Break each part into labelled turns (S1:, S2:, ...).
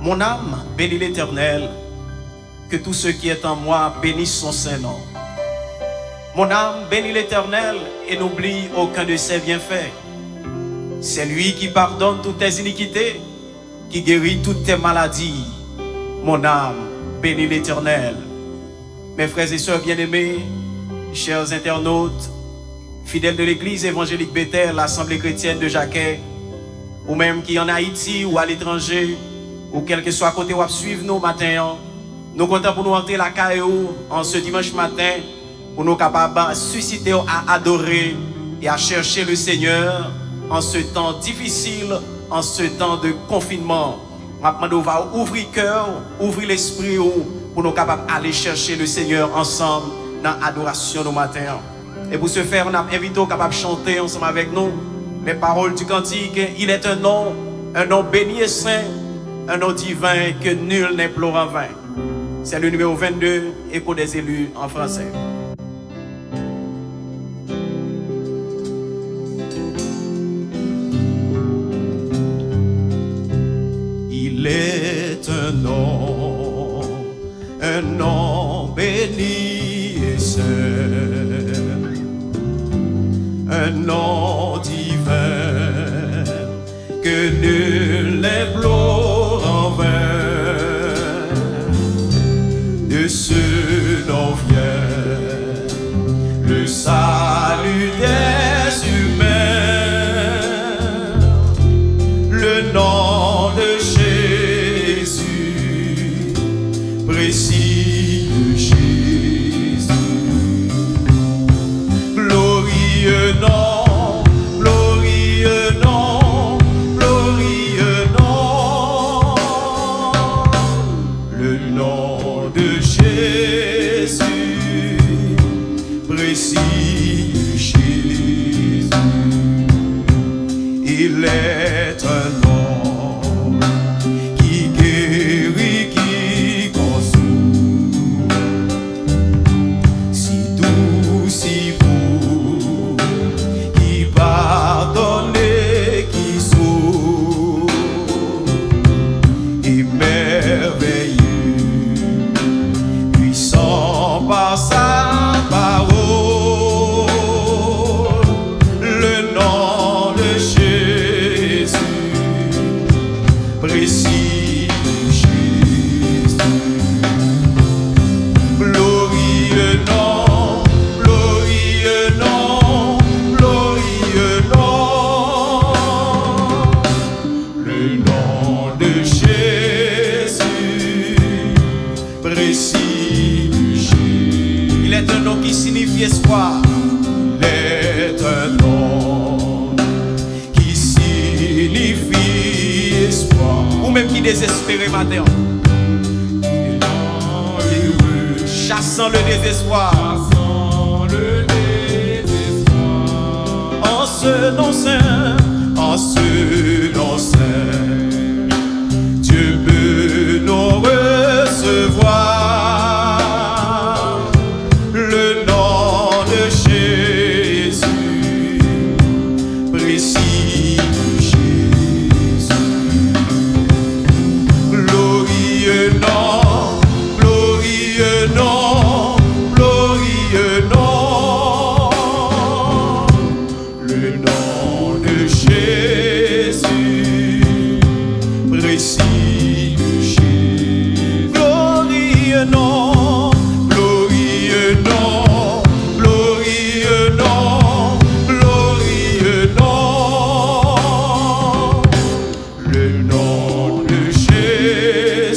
S1: Mon âme bénit l'Éternel, que tout ce qui est en moi bénisse son saint nom. Mon âme bénit l'Éternel et n'oublie aucun de ses bienfaits. C'est lui qui pardonne toutes tes iniquités, qui guérit toutes tes maladies. Mon âme bénit l'Éternel. Mes frères et sœurs bien-aimés, chers internautes, fidèles de l'Église évangélique Bethel, l'Assemblée chrétienne de Jacquet, ou même qui en Haïti ou à l'étranger, ou quel que soit côté où vous suivre nous matin, nous comptons pour nous entrer la caillou en ce dimanche matin, pour nous capables de susciter à adorer et à chercher le Seigneur en ce temps difficile, en ce temps de confinement. Maintenant, on va ouvrir le cœur, ouvrir l'esprit pour nous capables d'aller chercher le Seigneur ensemble dans l'adoration nos matins. Et pour ce faire, on a invité aux capables de chanter ensemble avec nous les paroles du cantique. Il est un nom béni et saint, un nom divin que nul n'implore en vain. C'est le numéro 22, Écho des élus en français. Il est un nom béni et saint, un nom divin que nul n'implore en vain. De ce nom vient le salut des humains, le nom de Jésus, précieux Jésus. Glorieux nom, glorieux nom, glorieux nom, le nom de Jésus, précieux Jésus. Il est un nom qui guérit, qui consomme, si doux, si beau, qui pardonne et qui sauve, et merveilleux, puissant par sa parole, le nom de Jésus, précieux Jésus. Glorieux nom, glorieux nom, glorieux nom, le nom de Jésus, précieux Jésus. Il est un nom qui signifie espoir. Il est un nom qui signifie espoir. Ou même qui désespère matin. Chassant le désespoir. En ce nom saint, en ce nom saint, Dieu peut nous recevoir. Le nom de Jésus, précieux Jésus. Glorieux nom, glorieux nom, glorieux nom, le nom de Jésus, précieux Jésus. Glorieux nom, glorieux nom, glorieux nom, glorieux nom, le nom de Jésus,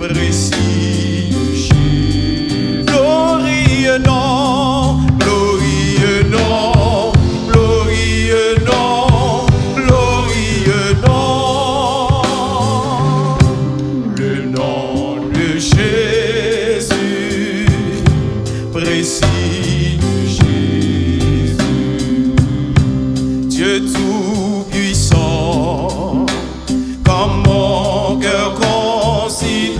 S1: précieux Jésus. Glorieux nom, glorieux nom, glorieux nom, glorieux nom, le nom de Jésus, précieux Jésus. Dieu tout-puissant, comme mon cœur considère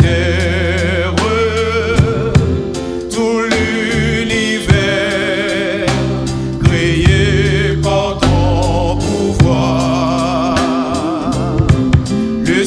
S1: tout l'univers créé par ton pouvoir. Le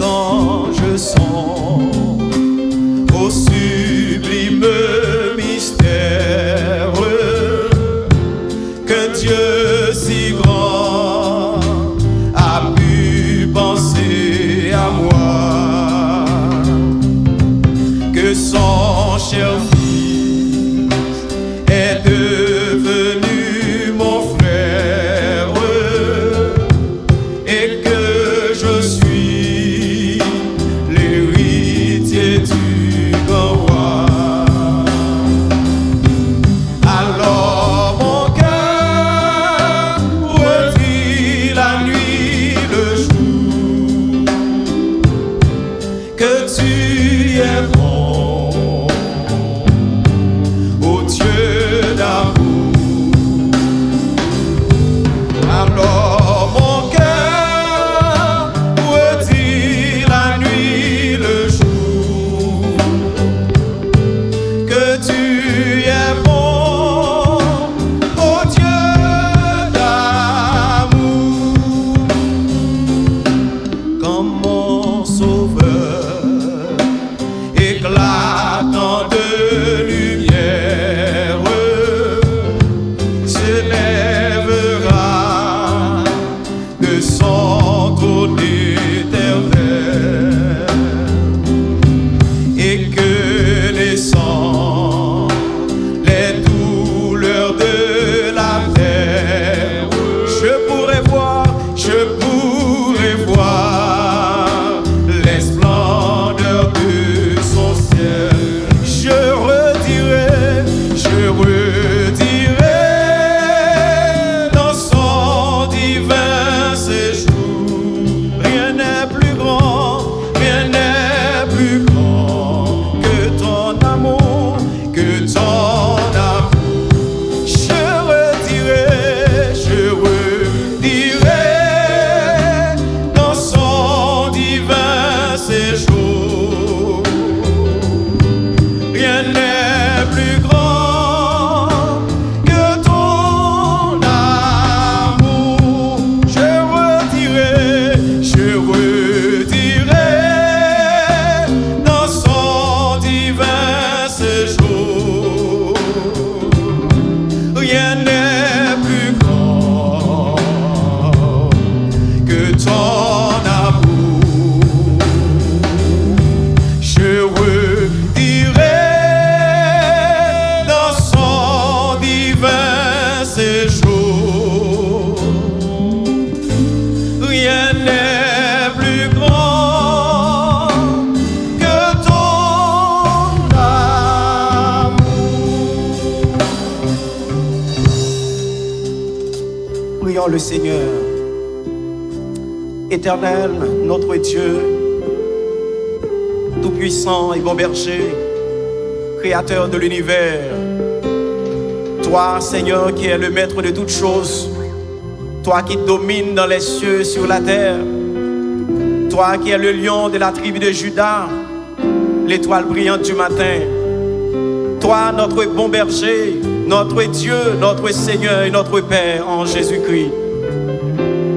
S1: anges sont au sublime mystère que Dieu si grand a pu penser à moi, que son cher fils est devenu mon frère et que je suis l'héritier du grand roi. Alors mon cœur redit la nuit le jour que tu es bon, ô Dieu d'amour. Alors mon cœur redit la nuit le jour que tu es bon, ô Dieu d'amour. Comme mon sauveur éclatant de lumière se lèvera de son trône éternel, et que laissant les douleurs de la terre, je pourrai voir les splendeurs de son ciel. Je redirai dans son divin séjour. Rien n'est plus grand que ton amour, que ton amour. Je redirai dans son divin séjour. Rien n'est plus grand que ton amour. Je redirai dans son divin séjour. Rien n'est plus grand que ton amour. Je redirai dans son divin séjour. Rien n'est plus grand que ton amour. Prions le Seigneur. Éternel, notre Dieu, tout-puissant et bon berger, créateur de l'univers, toi, Seigneur, qui es le maître de toutes choses, toi qui domines dans les cieux et sur la terre, toi qui es le lion de la tribu de Juda, l'étoile brillante du matin, toi, notre bon berger, notre Dieu, notre Seigneur et notre Père en Jésus-Christ.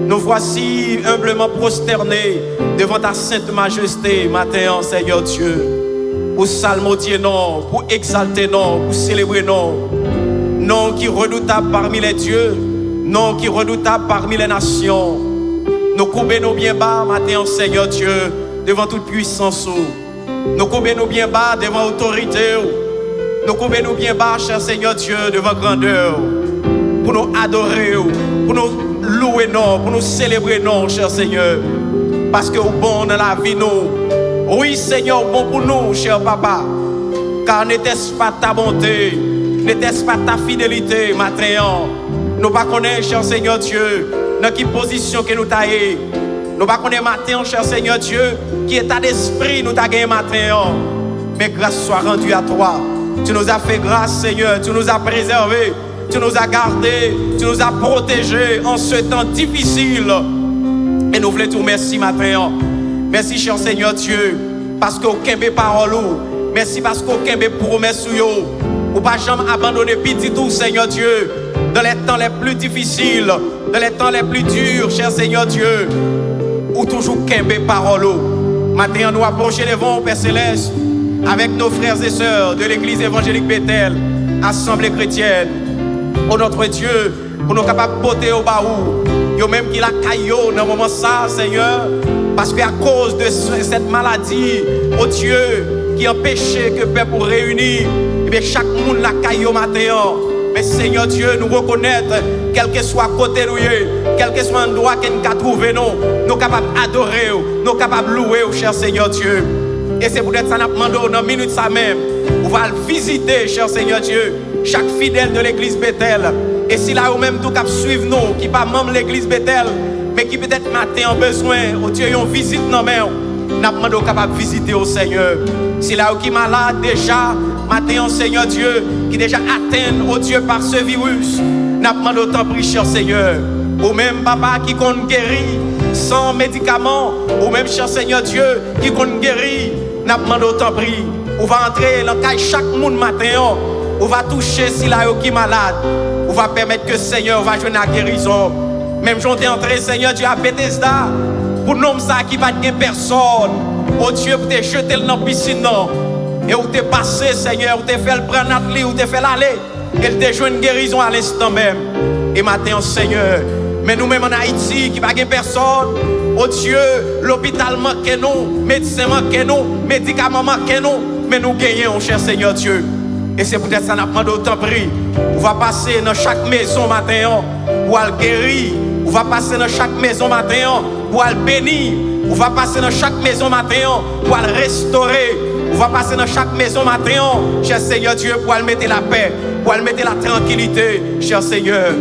S1: Nous voici humblement prosternés devant ta sainte majesté, matin, Seigneur Dieu, pour psalmodier non, pour exalter non, pour célébrer non, non qui redoutable parmi les dieux, non qui redoutable parmi les nations. Nous courbons nos bien bas, matin, Seigneur Dieu, devant toute puissance. Nous courbons nos bien bas devant autorité. Nous courbons nos bien bas, cher Seigneur Dieu, devant grandeur, pour nous adorer, pour nous louer non, pour nous célébrer non, cher Seigneur, parce que au bon dans la vie nous. Oui, Seigneur, bon pour nous, cher Papa, car n'était-ce pas ta bonté, n'était-ce pas ta fidélité, matin. Nous ne connaissons pas, cher Seigneur Dieu, dans quelle position que nous taillons. Nous ne connaissons pas matin, cher Seigneur Dieu, qui état d'esprit nous t'a gagné matin. Mais grâce soit rendue à toi. Tu nous as fait grâce, Seigneur, tu nous as préservés, tu nous as gardés, tu nous as protégés en ce temps difficile. Et nous voulons te remercier matin. Merci, cher Seigneur Dieu, parce qu'aucun des paroles, merci parce qu'aucun des promesses, ou pas jamais abandonner petit tout, Seigneur Dieu, dans les temps les plus difficiles, dans les temps les plus durs, cher Seigneur Dieu, ou toujours qu'un des paroles. Maintenant, nous approchons devant, Père Céleste, avec nos frères et sœurs de l'église évangélique Bethel, assemblée chrétienne. Oh notre Dieu, pour nous capables de porter au baou, yo même qui la caillou dans le moment ça, Seigneur, parce qu'à cause de cette maladie, oh Dieu, qui empêchait que Père pour réunir, et bien chaque monde la caillou matin. Mais Seigneur Dieu, nous reconnaître, quel que soit côté nous, quel que soit endroit que nous avons trouvé, nous sommes capables d'adorer, nous sommes capables de louer, cher Seigneur Dieu. Et c'est pour être ça, nous demandons dans une minute ça même, on va visiter, cher Seigneur Dieu, chaque fidèle de l'église Bethel. Et si là, ou même tout cap suivre nous, qui pas membre de l'église Bethel, mais qui peut-être matin en besoin, oh Dieu, on visite nos mains, nous demandons capable de visiter au Seigneur. Si là, ou qui malade déjà, matin, Seigneur Dieu, qui déjà atteint, oh Dieu, par ce virus, nous demandons autant pris, cher Seigneur. Ou même papa qui compte guérir sans médicaments, ou même cher Seigneur Dieu, qui compte guérir, nous demandons autant pris. On va entrer dans chaque monde matin, on va toucher si là, ou qui malade, on va permettre que Seigneur va jouer la guérison. Même j'en ai entré, Seigneur Dieu, à Bethesda, pour nous, ça qui va de personne, oh Dieu, pour te jeter dans la piscine, non. Et où t'es passé, Seigneur, où t'es fait le prendre notre lit, où t'es fait l'aller. Et t'es joué une guérison à l'instant même. Et maintenant, Seigneur, mais nous-mêmes en Haïti, qui n'a pas personne, oh Dieu, l'hôpital manque nous, médecins manque nous, médicaments manque nous, mais nous gagnons, cher Seigneur Dieu. Et c'est peut-être ça, nous demandons autant prix. On va passer dans chaque maison matin pour le guérir. On va passer dans chaque maison matin pour le bénir. On va passer dans chaque maison matin pour le restaurer. On va passer dans chaque maison matin, cher Seigneur Dieu, pour aller mettre la paix, pour aller mettre la tranquillité, cher Seigneur.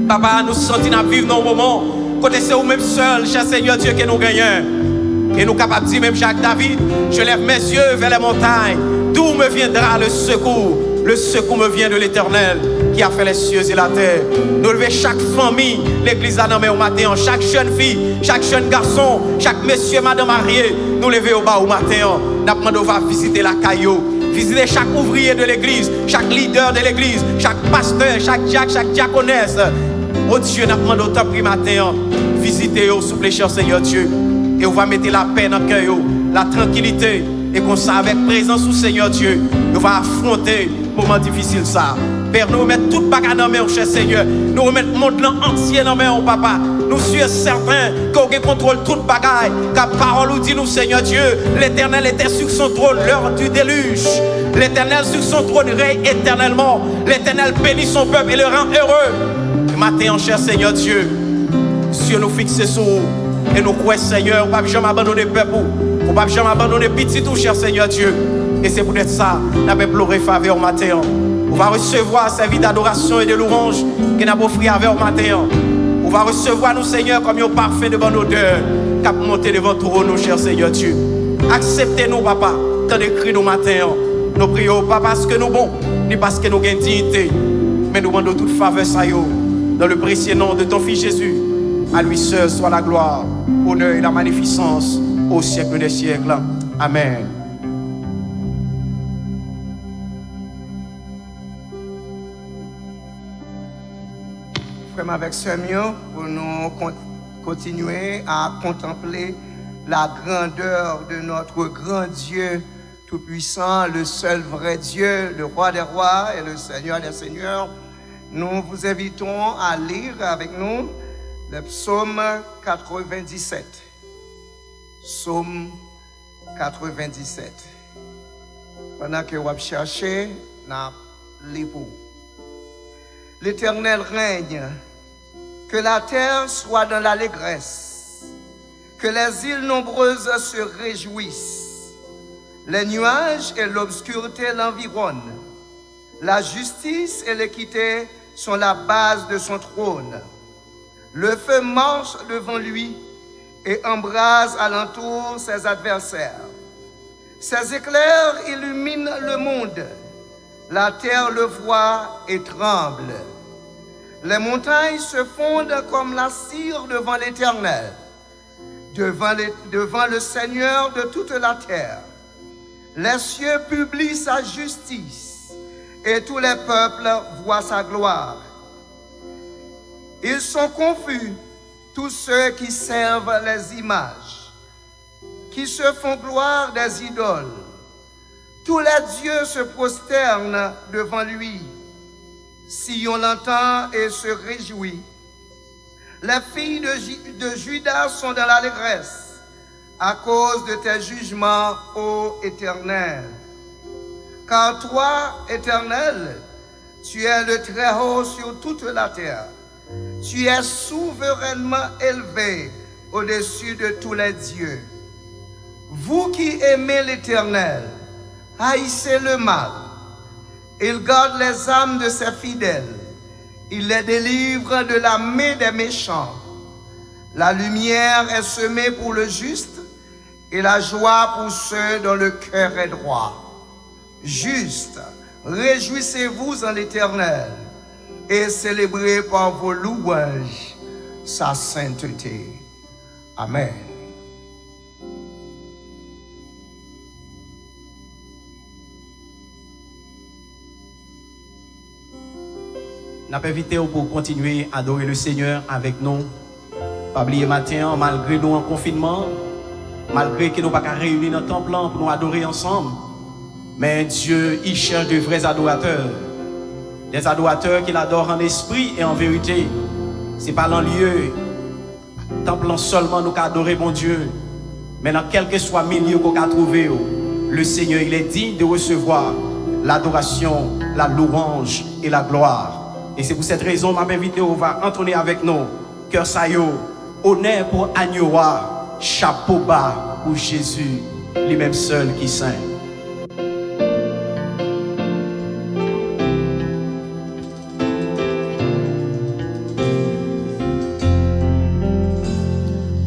S1: Papa, nous sentons à vivre dans un moment, côté c'est vous-même seul, cher Seigneur Dieu, que nous gagnons. Et nous capables de dire, même Jacques David, je lève mes yeux vers les montagnes, d'où me viendra le secours? Le secours me vient de l'Éternel qui a fait les cieux et la terre. Nous levons chaque famille, l'église à nommer au matin, chaque jeune fille, chaque jeune garçon, chaque monsieur, madame mariée, nous levons au bas au matin. Nous demandons va visiter la caillou, visiter chaque ouvrier de l'église, chaque leader de l'église, chaque pasteur, chaque diacre, chaque diaconesse. Oh Dieu, nous demandons autant pris matin, visiter au souple, cher Seigneur Dieu. Et on va mettre la paix dans le cœur, la tranquillité. Et qu'on ça avec présence au Seigneur Dieu, on va affronter moment difficile ça. Père, nous remettons toute bagarre dans main, cher Seigneur. Nous remettons le monde entier dans main, papa. Nous sommes certains qu'on contrôle toute bagarre. Car parole nous dit, nous, Seigneur Dieu, l'Éternel était sur son trône l'heure du déluge. L'Éternel sur son trône règne éternellement. L'Éternel bénit son peuple et le rend heureux. Et maintenant, cher Seigneur Dieu, Dieu nous fixe sur vous. Et nous croyons, Seigneur, on ne va jamais abandonner le peuple. On ne va jamais abandonner petit tout, cher Seigneur Dieu. Et c'est peut-être ça, nous avons pleuré faveur au matin. On va recevoir cette vie d'adoration et de louange que nous avons offert avec au matin. On va recevoir nous, Seigneur, comme un parfum de bonne odeur qui a monté devant tout nous, cher Seigneur Dieu. Acceptez-nous, papa, tant d'écrit nous matin. Nous prions, pas parce que nous bons, ni parce que nous avons dignité, mais nous demandons toute faveur, ça y est, dans le précieux nom de ton Fils Jésus. À lui seul soit la gloire, l'honneur et la magnificence au siècle des siècles. Amen.
S2: Frère avec Seigneur, pour nous continuer à contempler la grandeur de notre grand Dieu tout-puissant, le seul vrai Dieu, le roi des rois et le Seigneur des seigneurs. Nous vous invitons à lire avec nous le psaume 97. Psaume 97. Pendant que vous cherchez, nous lisons. L'Éternel règne, que la terre soit dans l'allégresse, que les îles nombreuses se réjouissent. Les nuages et l'obscurité l'environnent. La justice et l'équité sont la base de son trône. Le feu marche devant lui et embrase alentour ses adversaires. Ses éclairs illuminent le monde. La terre le voit et tremble. Les montagnes se fondent comme la cire devant l'Éternel, devant le Seigneur de toute la terre. Les cieux publient sa justice et tous les peuples voient sa gloire. Ils sont confus, tous ceux qui servent les images, qui se font gloire des idoles. Tous les dieux se prosternent devant lui. Sion l'entend et se réjouit. Les filles de Juda sont dans l'allégresse à cause de tes jugements, ô Éternel. Car toi, Éternel, tu es le Très-Haut sur toute la terre. Tu es souverainement élevé au-dessus de tous les dieux. Vous qui aimez l'Éternel, haïssez le mal. Il garde les âmes de ses fidèles. Il les délivre de la main des méchants. La lumière est semée pour le juste et la joie pour ceux dont le cœur est droit. Juste, réjouissez-vous en l'Éternel et célébrez par vos louanges sa sainteté. Amen.
S1: Nous avons invité pour continuer à adorer le Seigneur avec nous. Pas oublier matin, malgré nous en confinement, malgré que nous ne pouvons pas réunir dans le temple pour nous adorer ensemble. Mais Dieu, il cherche de vrais adorateurs. Des adorateurs qui l'adorent en esprit et en vérité. Ce n'est pas dans le lieu, temple seulement nous adorer mon Dieu. Mais dans quel que soit le milieu qu'on a trouvé, le Seigneur, il est digne de recevoir l'adoration, la louange et la gloire. Et c'est pour cette raison que je m'invite, on va entonner avec nous. Cœur saillot, honneur pour Agnoa, chapeau bas pour Jésus, lui-même seul qui saint.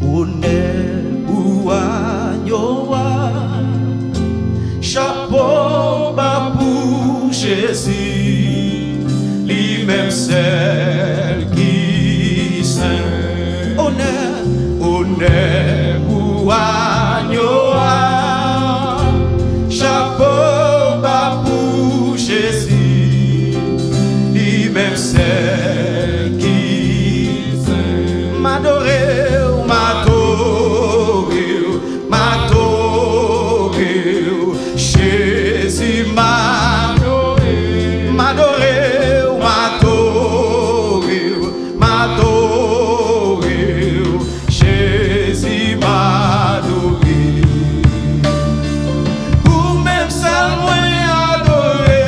S1: Honneur pour Agnoa, chapeau bas pour Jésus. Même celle qui saint. Honneur, honneur pour Agnoa, chapeau bas pour Jésus, lui-même celle qui saint. M'adorer, m'adorer, m'adorer, Jésus m'adorer, m'adorer. Jésus m'a adoré. Ou même celle moins adorée,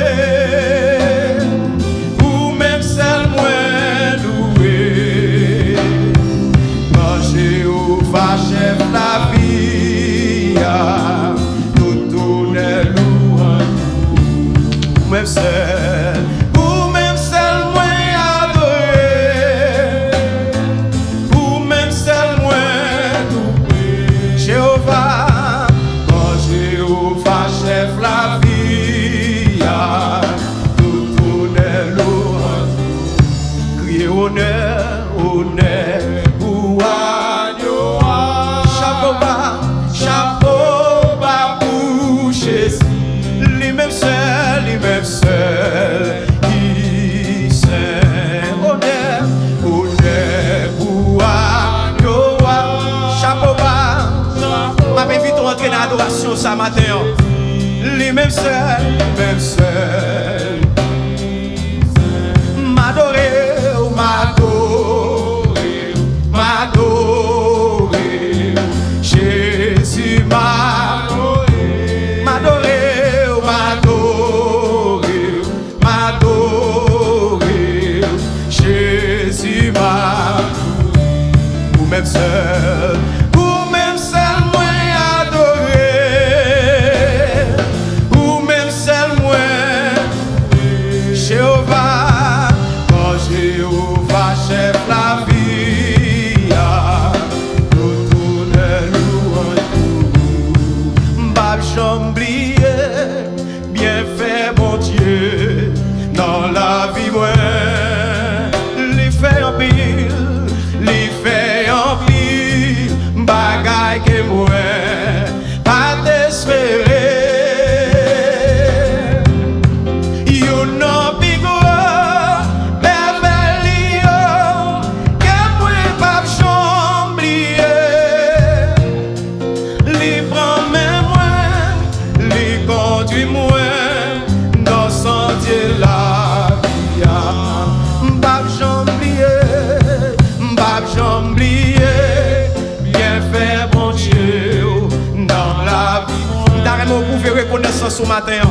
S1: ou même celle moins louée. Quand Jéhovah chef la vie, nous tournons louange. Ou même celle. Honneur, honneur pour Agnoa, chapeau bas pour Jésus, lui-même seul qui saint. Honneur, honneur pour Agnoa, chapeau bas. M'invite à entrer dans l'adoration ce matin. Lui-même seul, m'adorer. M'adorer, Jésus m'adorer, m'adorer, Jésus m'adorer, ou même seul moins adorer, ou même seul moins Jéhovah, quand Jéhovah chef la fait reconnaissance ce matin.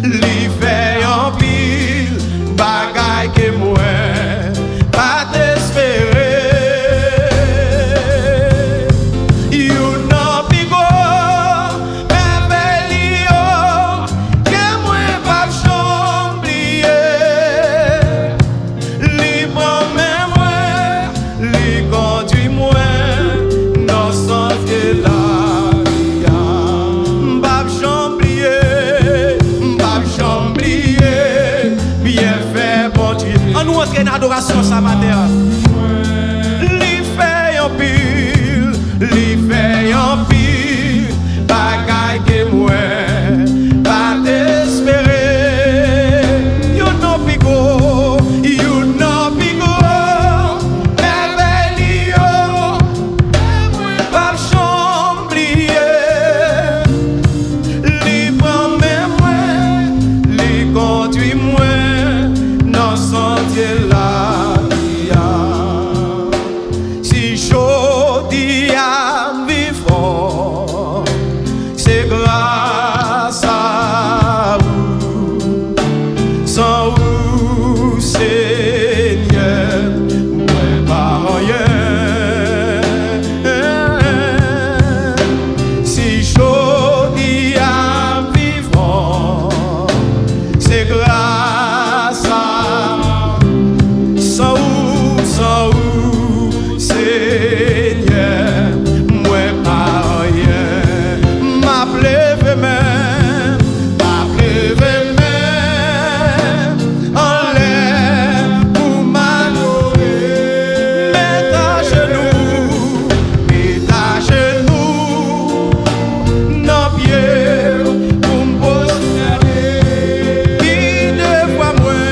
S1: Li fait en pile, bagaille que moi, pas t'espérer. You know pigo, bébé que moi pas j'oublier. Li prend moi, li conduit moi, dans son ciel là. Nous entrons en adoration ce matin. Li fait en pile, bagaille que moi, pas t'espérer. You know pigo, bébé Lio, pas j'oublier. Li prend moi, li conduit moi. Si jodi à vivre, c'est grâce à vous. Sans vous, Seigneur, moi pas rien. Si jodi à vivre, c'est grâce à Seigneur, moi pas rien. M'appelez même, en l'air pour m'adorer. Mets à genoux, nos pieds pour me prosterner. Qui devant moi,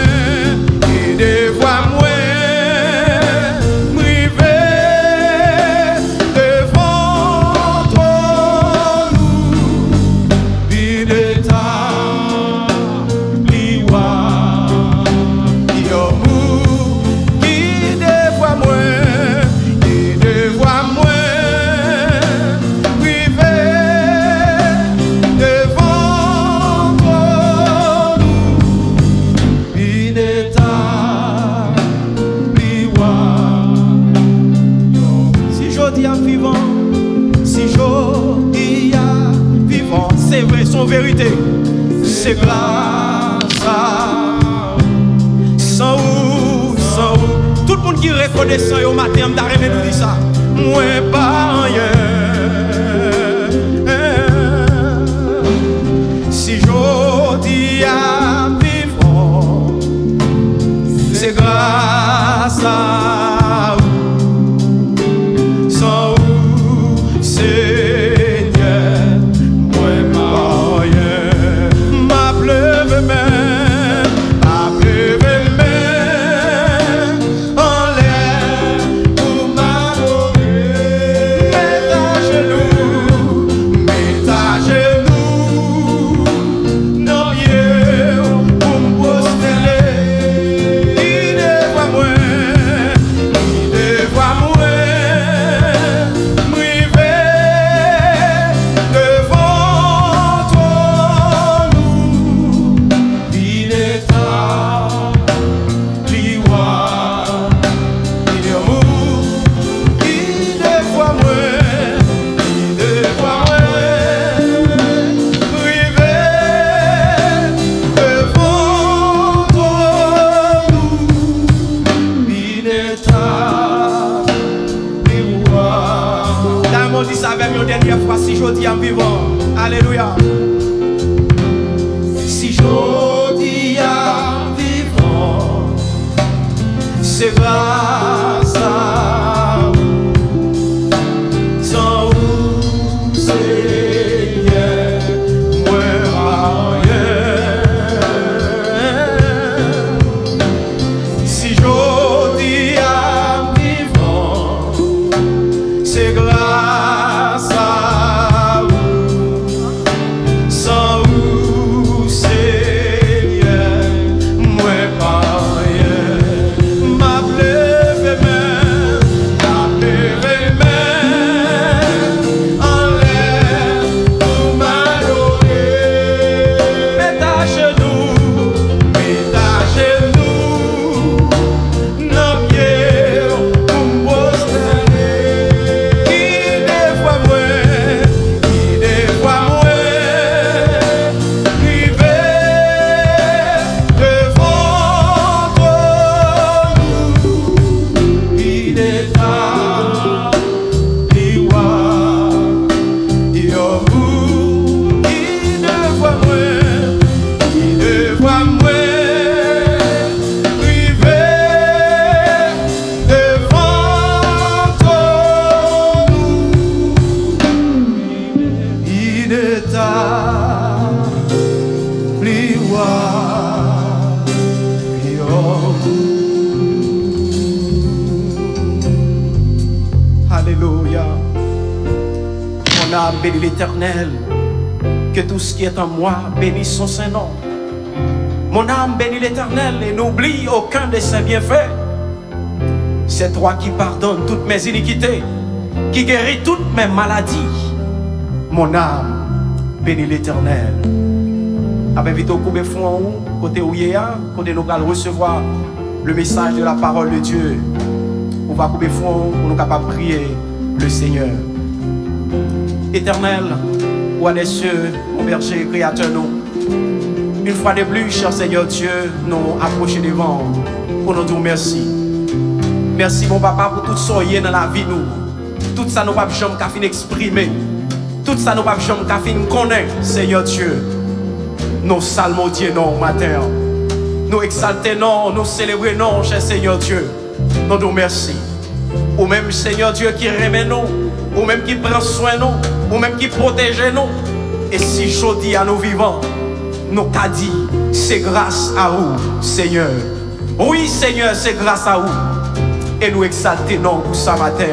S1: c'est vrai, son vérité, c'est grâce à sans ou, tout le monde qui reconnaît ça au matin, m'dare me nous dit ça, moi pas rien. Si je dis à vivre, c'est grâce à vous, sans vous, Seigneur, moi pas rien. M'appelez même, en l'air pour m'adorer. Mets à genoux, nos pieds pour me prosterner. Il devant moi, m'river devant toi, nous, il est tard, l'iwa, il est amour, il devant moi, m'river devant toi, nous, il est tard, l'iwa. Diamond dit ça avec moi une dernière fois, si je dis en vivant, alléluia. Si je dis en vivant, c'est grâce à vous, sans vous, Seigneur, moi pas rien. Si je dis en vivant, c'est grâce à vous, sans vous, Seigneur, moi pas rien. M'appelez même, en l'air ta liwa Alléluia. Mon âme bénit l'Éternel. Que tout ce qui est en moi bénisse son Saint-Nom. Mon âme bénit l'Éternel et n'oublie aucun de ses bienfaits. C'est toi qui pardonnes toutes mes iniquités, qui guéris toutes mes maladies. Mon âme bénit l'Éternel. Avec vite au coupé fond, côté où il y a, côté nous allons recevoir le message de la parole de Dieu. On va couper fond pour nous capables de prier le Seigneur. Éternel, roi des cieux, mon berger, créateur nous. Une fois de plus, cher Seigneur Dieu, nous approcher devant pour nous dire merci. Merci mon papa pour tout ce qui est dans la vie nous. Tout ça nous pas jamais qu'à fin exprimer. Tout ça nous pas jamais qu'à fin connaître, Seigneur Dieu. Nous salmodions non matin. Nous exaltons non, nous célébrons non, cher Seigneur Dieu. Nous nous merci. Ou même Seigneur Dieu qui remet nous, ou même qui prend soin de nous, ou même qui protège nous. Et si je dis à nos vivants, nous qu'a dit, c'est grâce à vous, Seigneur. Oui, Seigneur, c'est grâce à vous. Et nous exaltons pour ça matin.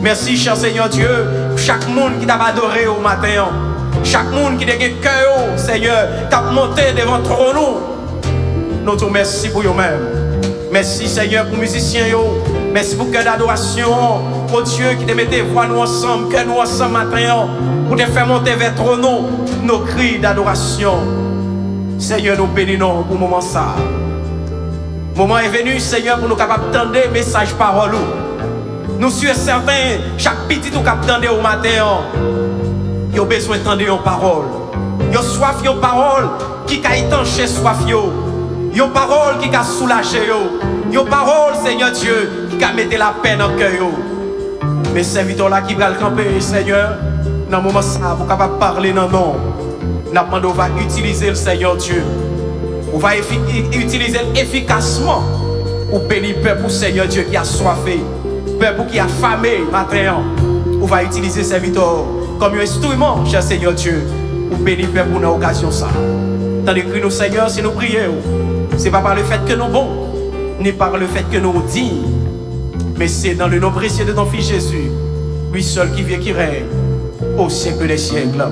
S1: Merci, cher Seigneur Dieu, chaque monde qui t'a adoré au matin. Chaque monde qui a un cœur, Seigneur, qui a monté devant trône. Nous te remercions pour vous-même. Merci, Seigneur, pour les musiciens. Merci pour le cœur d'adoration. Pour Dieu qui te mette voix nous ensemble, que nous ensemble matin, pour te faire monter vers trône nos cris d'adoration. Seigneur, nous bénissons pour le moment ça. Le moment est venu, Seigneur, pour nous capables d'entendre message parole. Nous sommes certains, chaque petit tout cap d'entendre au matin, il a besoin d'entendre une parole. Il a soif de parole qui a étanché soif. Il y a une parole qui a soulagé. Il y a une parole, Seigneur Dieu, qui a mis la peine en cœur. Mais serviteurs là qui va le camper, Seigneur, dans le moment ça, vous êtes capable de parler dans le nom. Nous va utiliser le Seigneur Dieu. On va utiliser efficacement pour bénir le peuple, Seigneur Dieu, qui a soifé. Peuple qui a famé matin. On va utiliser ces serviteurs comme un instrument, cher Seigneur Dieu, pour bénir le peuple pour l'occasion ça. Tandis que nous, Seigneur, si nous prions, ce n'est pas par le fait que nous bons, ni par le fait que nous dignes, mais c'est dans le nom précieux de ton Fils Jésus, lui seul qui vient, qui règne au siècle des siècles.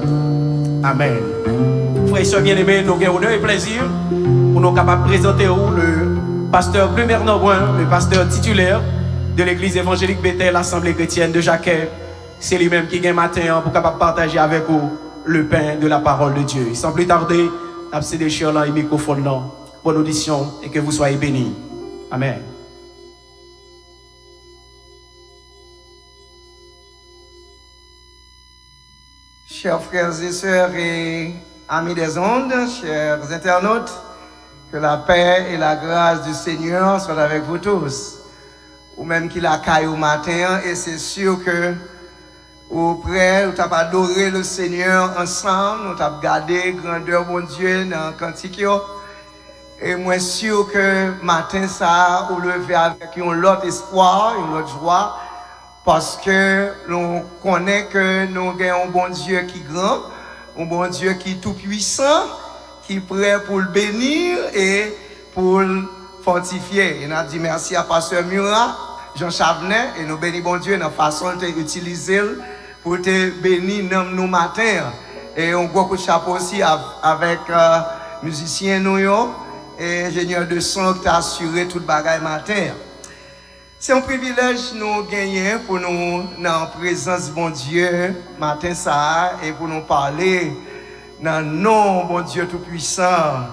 S1: Amen. Frères et sœurs bien-aimés, nous avons honneur et plaisir pour nous capables de présenter le pasteur Plumer Norbrun, le pasteur titulaire de l'église évangélique Bethel, l'Assemblée chrétienne de Jacquet. C'est lui-même qui vient matin pour capable partager avec vous le pain de la parole de Dieu. Sans plus tarder, abcédez sur le microphone. Bonne audition et que vous soyez bénis. Amen.
S2: Chers frères et sœurs et amis des ondes, chers internautes, que la paix et la grâce du Seigneur soient avec vous tous. Ou même qu'il a caillé au matin, et c'est sûr que auprès, nous avons adoré le Seigneur ensemble, nous avons gardé grandeur mon Dieu dans le cantique. Et moi sûr que matin ça, vous levez avec un autre espoir, une autre joie, parce que nous connaissons que nous avons un bon Dieu qui est grand, un bon Dieu qui est tout puissant, qui est prêt pour le bénir et pour le fortifier. Et nous avons dit merci à Pasteur Murat, Jean Chavenet, et nous bénissons bon Dieu dans la façon d'utiliser pour te bénir nous matin. Et on gros coup de chapeau aussi avec musiciens nous et ingénieur de son qui a assuré tout le bagage matin. C'est un privilège nous gagner pour nous dans la présence de bon Dieu matin ça et pour nous parler dans le nom bon Dieu tout puissant.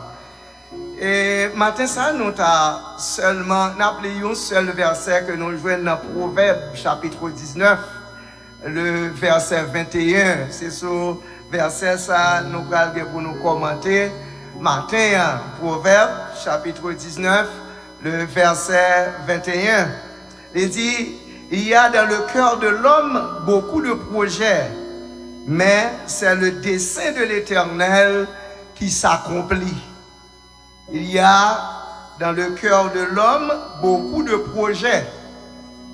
S2: Et matin ça nous a seulement appelé un seul verset que nous jouons dans Proverbe chapitre 19, le verset 21. C'est ce verset ça nous allons pour nous commenter matin. Proverbe chapitre 19, le verset 21. Il dit, il y a dans le cœur de l'homme beaucoup de projets, mais c'est le dessein de l'Éternel qui s'accomplit. Il y a dans le cœur de l'homme beaucoup de projets,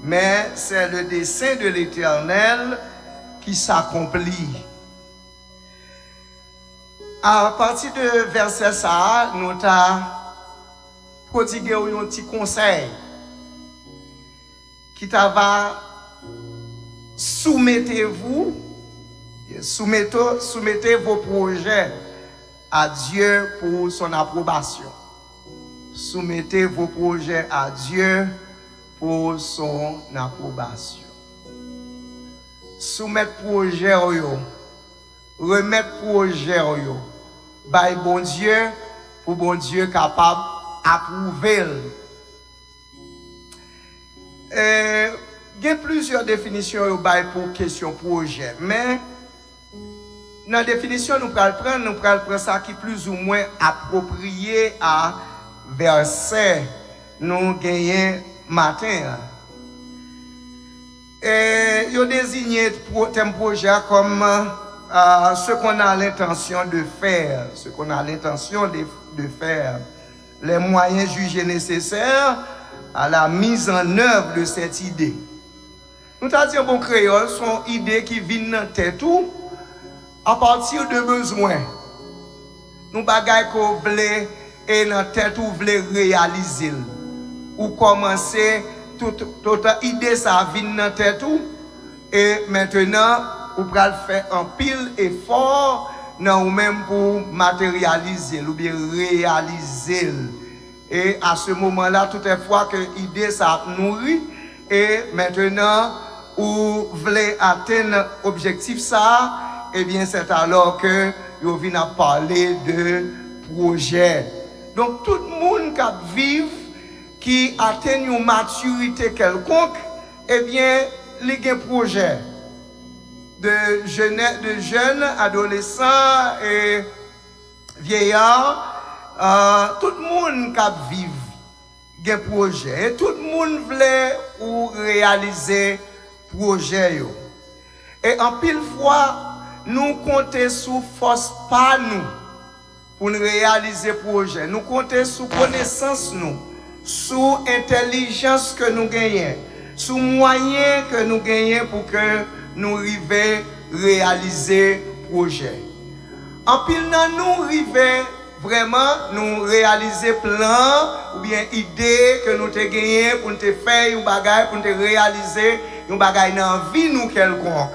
S2: mais c'est le dessein de l'Éternel qui s'accomplit. À partir de verset ça, nous t'a prodigué un petit conseil qui t'a va soumettez vos projets à Dieu pour son approbation. Soumettez vos projets à Dieu pour son approbation. Soumettre projet remettre projet by bon Dieu pour bon Dieu capable d'approuver. Il y a plusieurs définitions pour question projet, mais dans la définition nous prenons ça qui est plus ou moins approprié à verset nous gagnons matin. Et il désigné thème projet comme ce qu'on a l'intention de faire, les moyens jugés nécessaires à la mise en œuvre de cette idée. Nous t'avons dit bon créole, sont idées qui viennent dans tête tout à partir de besoins. Nous bagaille qu'on voulait et dans tête ou voulait réaliser ou commencer toute idée ça vient dans tête tout et maintenant ou pral faire un pile effort non ou même pour matérialiser ou bien réaliser. Et à ce moment-là, toutefois que l'idée ça nourrit et maintenant ou voulez atteindre l'objectif ça, eh bien c'est alors que vous venez à parler de projet. Donc tout le monde qui vit, qui atteint une maturité quelconque, eh bien il y a un projet de jeunes, adolescents et vieillards. Tout le monde qui vit un projet et tout le monde voulait ou réaliser projet. Et en pile fois, nous comptons sur force pas nous pour réaliser projet. Nous comptons sur connaissance nous, sur intelligence que nous gagnons, sur moyens que nous gagnons pour que nous arrivions à réaliser projet. En pile nous arrivons vraiment nous réaliser plan ou bien idée que nous te gagné pour te faire un bagage pour te réaliser un bagage dans vie nous quelconque.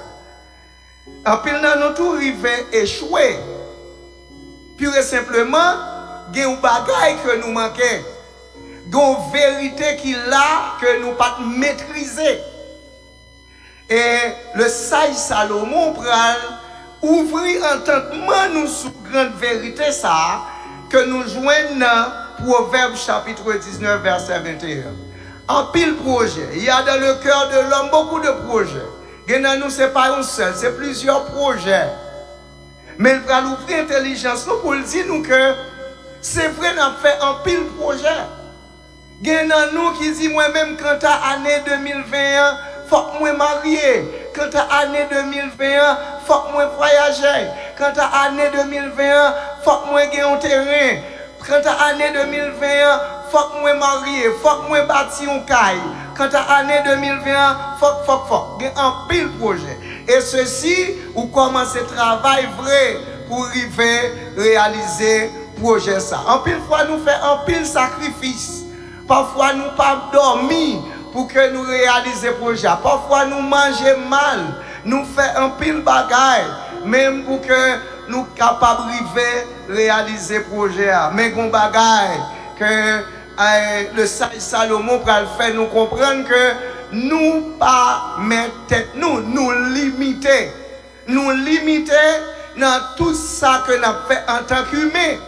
S2: En pile nous tout arrivé échouer. Pure et simplement, il y a un bagage que nous manquons. Il y a une vérité qui là que nous pas maîtriser. Et le sage Salomon pral ouvrir entendement nous sous grande vérité ça que nous joignons dans Proverbe chapitre 19 verset 21. En pile projet, il y a dans le cœur de l'homme beaucoup de projets. Et dans nous c'est pas un seul, c'est plusieurs projets. Mais il va ouvrir l'intelligence pour dire nous que c'est vrai qu'on fait un pile projet. Il y a dans nous qui dit moi-même quand à année 2021 faut que moi marier. Quand à l'année 2021, faut que moi voyager. Quand à l'année 2021, faut que moi gagne un terrain. Quand à l'année 2021, faut que moi marier, faut que moi bâtir un caille. Quand à l'année 2021, faut. Il y a un pile projet. Et ceci, vous commencez à travailler vrai pour arriver à réaliser le projet ça. En pile fois, nous faisons un pile sacrifice. Parfois, nous ne pas dormir pour que nous réalisions le projet. Parfois, nous mangeons mal. Nous faisons un pile bagaille. Même pour que nous capables de réaliser le projet. Mais un bagaille que le sage Salomon va le faire nous comprendre que nous pas mettre tête, nous limiter. Nous limiter dans tout ça que nous avons fait en tant qu'humain.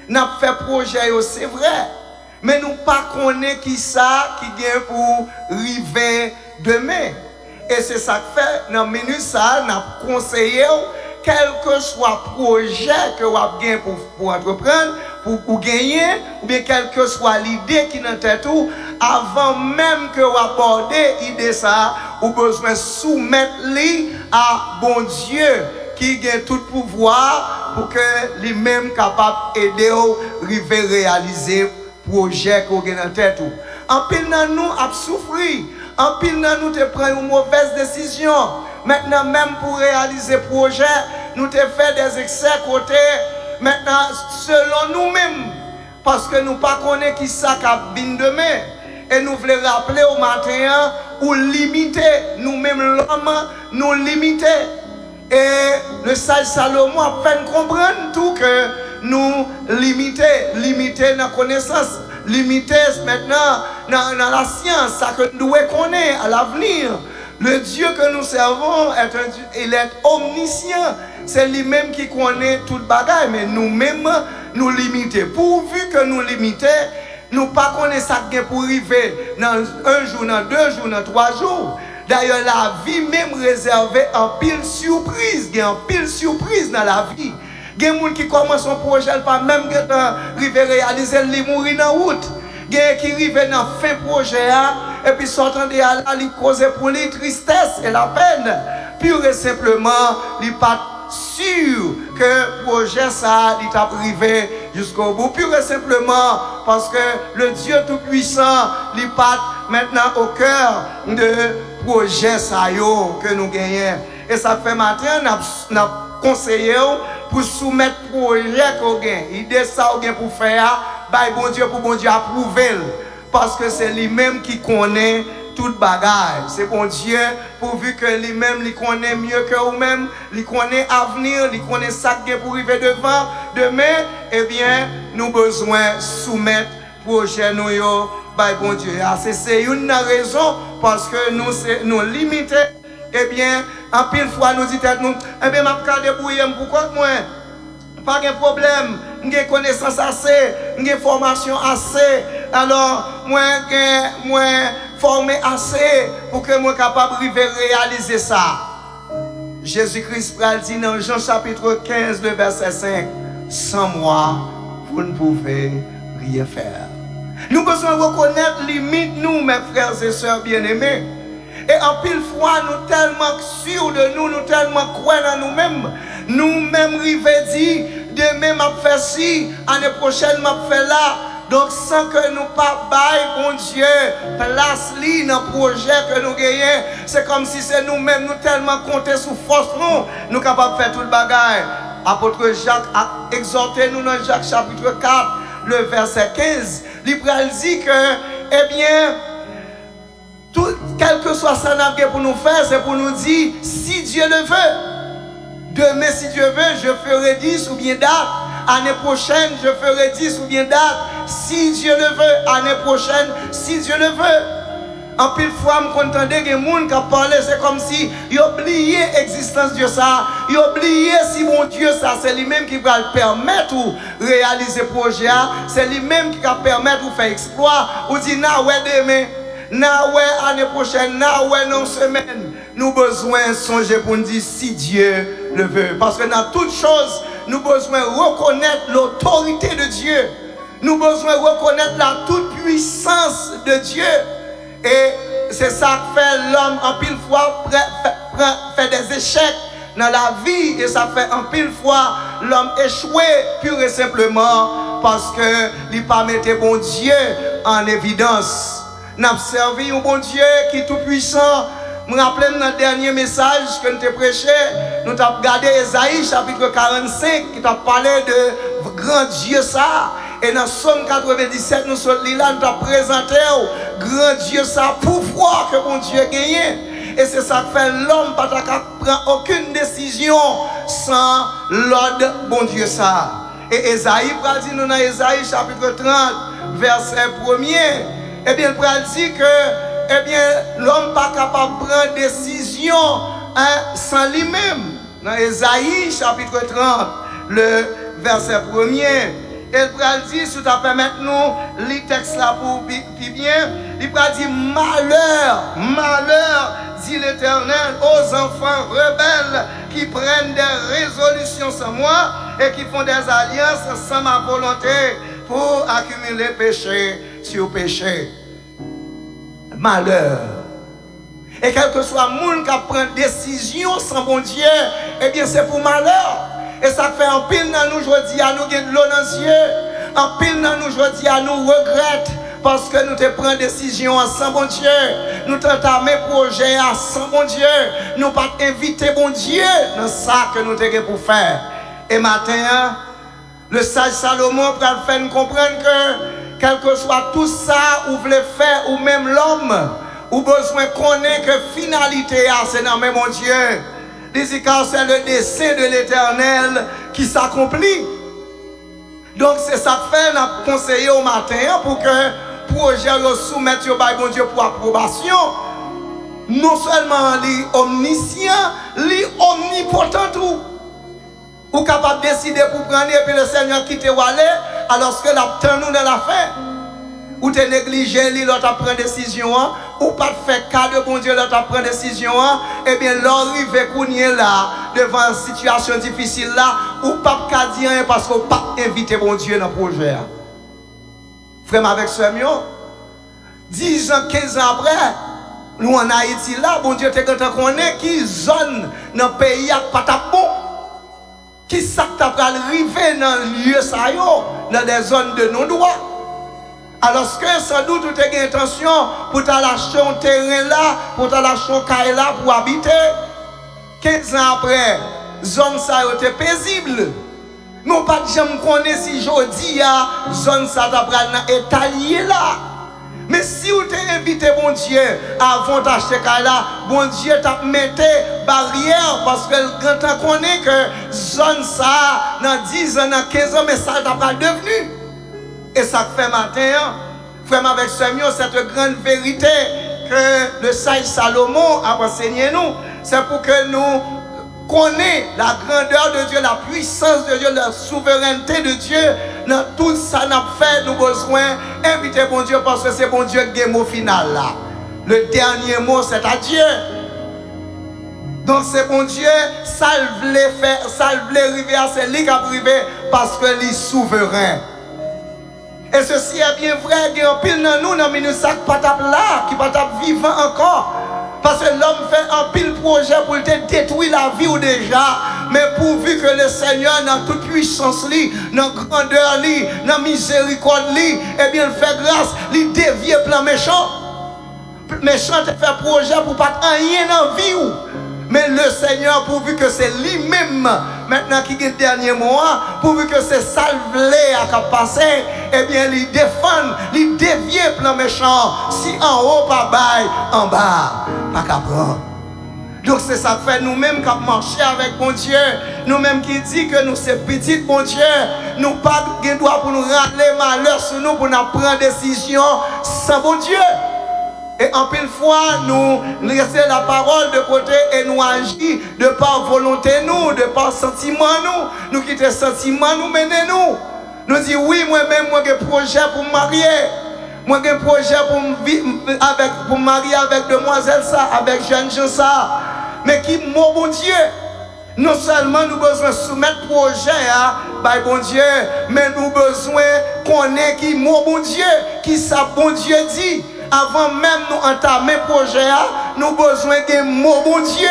S2: Nous avons fait projet, c'est vrai. Mais nous pas connaissons qui ça qui vient pour arriver demain. Et c'est ça que fait, dans le minute ça, nous conseillons, quel que soit le projet que vous avez pour entreprendre, pour gagner, ou bien quelle que soit l'idée qui est dans tête, avant même que vous abordez l'idée ça, vous avez besoin de soumettre à bon Dieu qui a tout pouvoir pour que lui-même capable d'aider à arriver à réaliser projet qu'on a dans tête. En pile dans nous a souffrir, en pile dans nous te prendre une mauvaise décision. Maintenant même pour réaliser projet, nous te fait des excès côté maintenant, selon nous-mêmes, parce que nous ne connaissons pas qui ça qui vient demain, et nous voulons rappeler au matin, ou limiter nous-mêmes l'homme, nous limiter. Et le sage Salomon a fait comprendre tout que nous limiter la connaissance, limiter maintenant dans la science, ça que nous devons connaître à l'avenir. Le Dieu que nous servons, il est omniscient. C'est lui-même qui connaît toute bagaille, mais nous-mêmes, nous limiter. Pourvu que nous limiter, nous ne connaissons pas ça pour arriver dans un jour, dans 2 jours, dans 3 jours. D'ailleurs, la vie même réservée en pile surprise. Il y a en pile surprise dans la vie. Il y a des gens qui commencent un projet, pas même arriver à réaliser, ils mourent dans la route. Il y a qui arrivent dans fin projet, et puis sortant de là, ils causent pour les tristesse et la peine. Pure et simplement, ils ne sont pas sûrs que le projet ça, il t'a privé jusqu'au bout. Pure et simplement, parce que le Dieu Tout-Puissant, il n'est pas maintenant au cœur de projet ça que nous gagnons. Et ça fait matin, nous avons conseillé pour soumettre le projet qu'on gagne. L'idée ça pour faire, bon Dieu pour bon Dieu approuver. Parce que c'est lui-même qui connaît toute bagaille. C'est bon Dieu, pourvu que lui-même il connaît mieux que vous-même, il connaît l'avenir, il connaît ça qui est pour arriver devant, demain, eh bien, nous avons besoin de soumettre le projet nous, bon Dieu. C'est une raison parce que nous limitons. Eh bien, en pile fois, nous disons, eh bien, je vais me débrouiller pour moi. Pas de problème, j'ai connaissance assez, j'ai formation assez. Alors, moi, formé assez pour que moi capable de réaliser ça. Jésus-Christ dit dans Jean chapitre 15, le verset 5, sans moi, vous ne pouvez rien faire. Nous devons reconnaître les limites, nous, mes frères et sœurs bien-aimés. Et en pile fois, nous tellement sûrs de nous, nous tellement croyons en nous-mêmes. Nous-mêmes, rive dit, demain, m'a fait ci, l'année prochaine, m'a fait là. Donc, sans que nous pas bail, bon Dieu, place li dans le projet que nous gagnons, c'est comme si c'est nous-mêmes, nous tellement compter sous force, nous sommes capables de faire tout le bagage. Apôtre Jacques a exhorté nous dans Jacques chapitre 4, le verset 15. Il dit que, eh bien, quel que soit ça pour nous faire, c'est pour nous dire, si Dieu le veut. Demain, si Dieu veut, je ferai 10 ou bien date. Année prochaine, je ferai 10 ou bien date. Si Dieu le veut, année prochaine, si Dieu le veut. En pile fois, je me contente que les gens qui parlent, c'est comme si ils oubliaient l'existence de Dieu ça. Ils oubliaient si mon Dieu ça, c'est lui-même qui va le permettre de réaliser le projet. C'est lui-même qui va permettre de faire exploit. Ou dit, na ouais demain, na ouais année prochaine, na ouais non semaine. Nous avons besoin de songer pour nous dire si Dieu le veut. Parce que dans toutes choses, nous avons besoin de reconnaître l'autorité de Dieu. Nous avons besoin de reconnaître la toute-puissance de Dieu. Et c'est ça que fait l'homme en pile fois fait des échecs dans la vie. Et ça fait en pile fois l'homme échoué pur et simplement parce qu'il n'a pas mis bon Dieu en évidence. Nous avons servi un bon Dieu qui est tout-puissant. Je me rappelle dans le dernier message que nous avons prêché, nous avons regardé Ésaïe chapitre 45 qui t'a parlé de grand Dieu ça. Et dans Somme 97, nous sommes là, nous avons présenté grand Dieu ça, pouvoir que mon Dieu gagne. Et c'est ça que fait l'homme, pas ne prend aucune décision sans l'ordre bon Dieu ça. Et Ésaïe, dit nous dans Ésaïe chapitre 30, verset 1er, eh bien, il dit que eh bien, l'homme n'est pas capable de prendre décision sans lui-même. Dans Ésaïe, chapitre 30, le verset 1er, il dit, si tu permets nous, les textes là pour bien, il dit malheur, malheur, dit l'Éternel, aux enfants rebelles qui prennent des résolutions sans moi et qui font des alliances sans ma volonté pour accumuler péché sur péché. Malheur. Et quel que soit le monde qui prend décision sans bon Dieu, eh bien c'est pour malheur. Et ça fait un pile dans nous aujourd'hui à nous gagner de l'eau dans les yeux. Un pile dans nous aujourd'hui à nous regrette parce que nous te prenons décision sans bon Dieu. Nous t'entamons projet sans bon Dieu. Nous pas inviter bon Dieu dans ça que nous t'avons pour faire. Et matin, Le sage Salomon pour faire nous comprendre que quel que soit tout ça ou voulez faire ou même l'homme, ou besoin qu'on ait que finalité c'est dans même mon Dieu. Car c'est le dessein de l'Éternel qui s'accomplit. Donc c'est ça que fait nous conseiller au matin pour que projet le soumettre au bon Dieu pour approbation. Non seulement les omniscient, les omnipotent tout. Ou capable de décider pour prendre et puis le Seigneur quitte ou aller alors que l'attend nous dans la fin. Ou te négliger l'autre prend décision ou pas faire cas de bon Dieu l'autre prend décision et bien l'arrive kounye là devant une situation difficile là ou pas qu'à dire parce qu'on pas inviter bon Dieu dans le projet. Frère avec ce mieux 10 ans 15 ans après nous en Haïti là bon Dieu te quand connaît qui zone dans pays a pas ta bon qui ça t'a arrivé dans lieu ça yo dans des zones de non-droit. Alors que sans doute tu as intention pour t'acheter un terrain là, pour t'acheter un caille là pour habiter. 15 ans après, zone ça était paisible. Nous pas de jamais connaître si jodi a zone ça t'a pral dans étalier là. Mais si vous t'es invité bon Dieu avant d'acheter caille là, bon Dieu t'a metté barrière parce que quand on connaît que zone ça dans 10 ans, dans 15 ans mais ça t'a pas devenu. Et ça fait matin, frère avec Samuel, cette grande vérité que le sage Salomon a enseigné nous, c'est pour que nous connaissions la grandeur de Dieu, la puissance de Dieu, la souveraineté de Dieu. Dans tout ça, nous avons fait, nous avons besoin d'inviter bon Dieu parce que c'est bon Dieu qui est le mot final là. Le dernier mot, c'est à Dieu. Donc c'est bon Dieu, ça voulait faire, ça voulait arriver à ce qui a arrivé parce que il est souverain. Et ceci est bien vrai, il y a un pile dans nous, dans le sac patap là, qui patap vivant encore. Parce que l'homme fait un pile projet pour te détruire la vie ou déjà. Mais pourvu que le Seigneur, dans toute puissance, dans grandeur, dans miséricorde, eh bien, il fait grâce, il dévie plan méchant. Méchant te fait projet pour pas rien dans la vie. Mais le Seigneur, pourvu que c'est lui-même, maintenant qui est le dernier mois, pourvu que c'est salvé à passer, eh bien, il défend, il dévie plan méchant. Si en haut, pas bail, en bas, pas qu'à prendre. Donc c'est ça que fait nous-mêmes qui marchons avec bon Dieu. Nous-mêmes qui dit que nous sommes petits bon Dieu. Nous pas de droit pour nous râler malheur sur nous, pour nous prendre décision sans bon Dieu. Et en pile fois, nous laissons la parole de côté et nous agissons de par volonté nous, de par sentiment nous. Nous quittons sentiment, nous menons nous. Nous disons oui, moi-même, moi j'ai un projet pour me marier. Moi j'ai un projet pour me marier avec demoiselle ça, avec jeune gens ça. Mais qui mon bon Dieu. Non seulement nous besoin soumettre projet à bon Dieu, mais nous besoin qu'on ait qui mon bon Dieu, qui ça bon Dieu dit. Avant même nous entamer le projet, nous avons besoin de mot bon Dieu.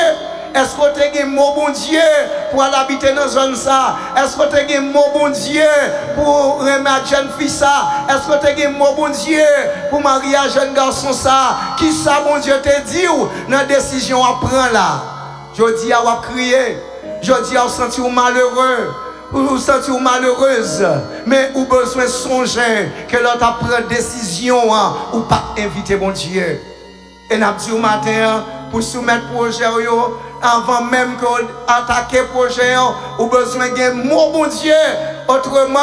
S2: Est-ce que tu as un mot bon Dieu pour aller habiter dans la zone ça? Est-ce que tu as un mot bon Dieu pour remettre jeune fille ça? Est-ce que tu as un mot bon Dieu pour marier un jeune garçon ça? Qui ça bon Dieu te dit ou dans la décision à prendre là? Je dis à crier, je dis à sentir malheureux. Ou vous sentez malheureuse, mais vous avez besoin de songer que l'autre prend décision ou pas inviter mon Dieu. Et nous avons dit au matin, pour soumettre le projet, avant même qu'on attaque le projet, vous avez besoin de mot bon Dieu. Autrement,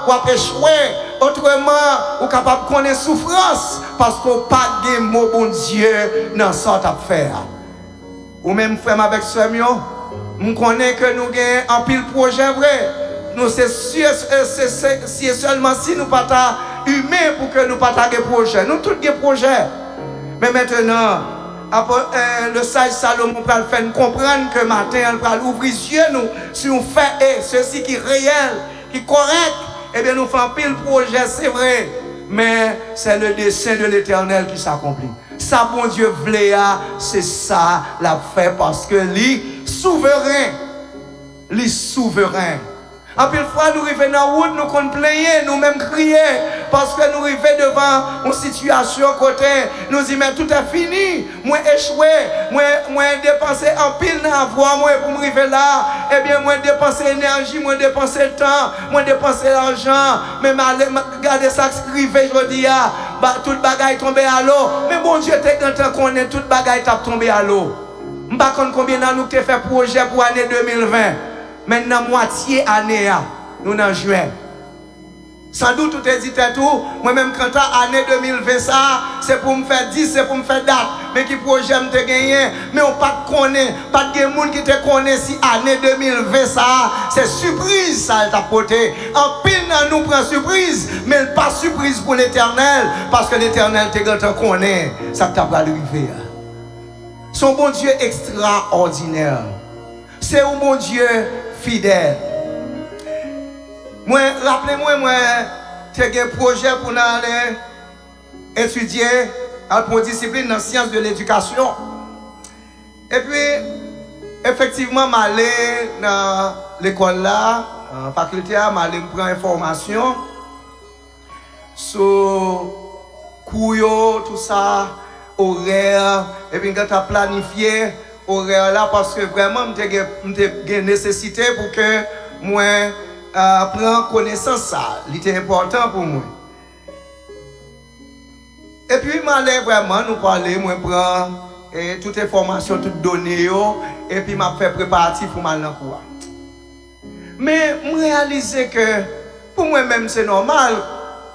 S2: vous avez échoué. Autrement, vous êtes capable de connaître souffrance parce que vous n'avez pas de mot bon Dieu dans ce affaire. Ou même, frère, avec ce mieux. Nous connaissons que nous avons un pile projet vrai. Nous c'est sûr, c'est seulement si nous ne sommes pas humains pour que nous ne pas de projet. Nous tous des projets. Mais maintenant, le sage Salomon va faire nous comprendre que matin, il va ouvrir les yeux nous si on fait et ceci qui est réel, qui est correct. Eh bien, nous faisons pile projet, c'est vrai. Mais c'est le dessein de l'Éternel qui s'accomplit. Ça, bon Dieu voulait, c'est ça l'a fait parce que lui souverain. En pile fois, nous arrivons dans la route, nous comptons plaigner, nous-mêmes crier, parce que nous arrivons devant une situation côté, nous disons, mais tout est fini, moi échoué, moi dépensé en pile dans la voie, moi pour m'arriver là, eh bien, moi dépenser énergie, moi dépenser temps, moi dépenser l'argent, mais regardez ça qui arrive, je dis, toute bagaille tombée à l'eau, mais bon Dieu, t'es content qu'on ait toute bagaille tombée à l'eau. Je ne sais pas combien de temps nous avons fait projet pour l'année 2020. Maintenant, moitié année, nous en juin. Sans doute, tout est dit tout. Moi-même, quand l'année 2020, ça, c'est pour me faire 10, c'est pour me faire date. Mais qui projet me gagné. Mais on pas de connaître, pas de monde qui te connaît si l'année 2020, ça, c'est surprise, ça, t'a porté. En pile, nous prend surprise, mais pas surprise pour l'éternel. Parce que l'éternel te connaît. Ça t'a pas arrivé. Son bon Dieu extraordinaire. C'est un bon Dieu fidèle. Moi, rappelez-moi, j'ai un projet pour aller étudier pour une discipline dans la science de l'éducation. Et puis, effectivement, je allé dans l'école là, en faculté, je allé prendre information sur cours, tout ça, horaire, et puis quand tu as planifié horaire là, parce que vraiment, j'ai une nécessité pour que moi prenne connaissance ça. C'était important pour moi. Et puis, m'allais vraiment nous parler, moi prendre toute information, toutes données, et puis m'a fait préparatif pour m'aller dans le cours. Mais je réalise que pour moi-même, c'est normal.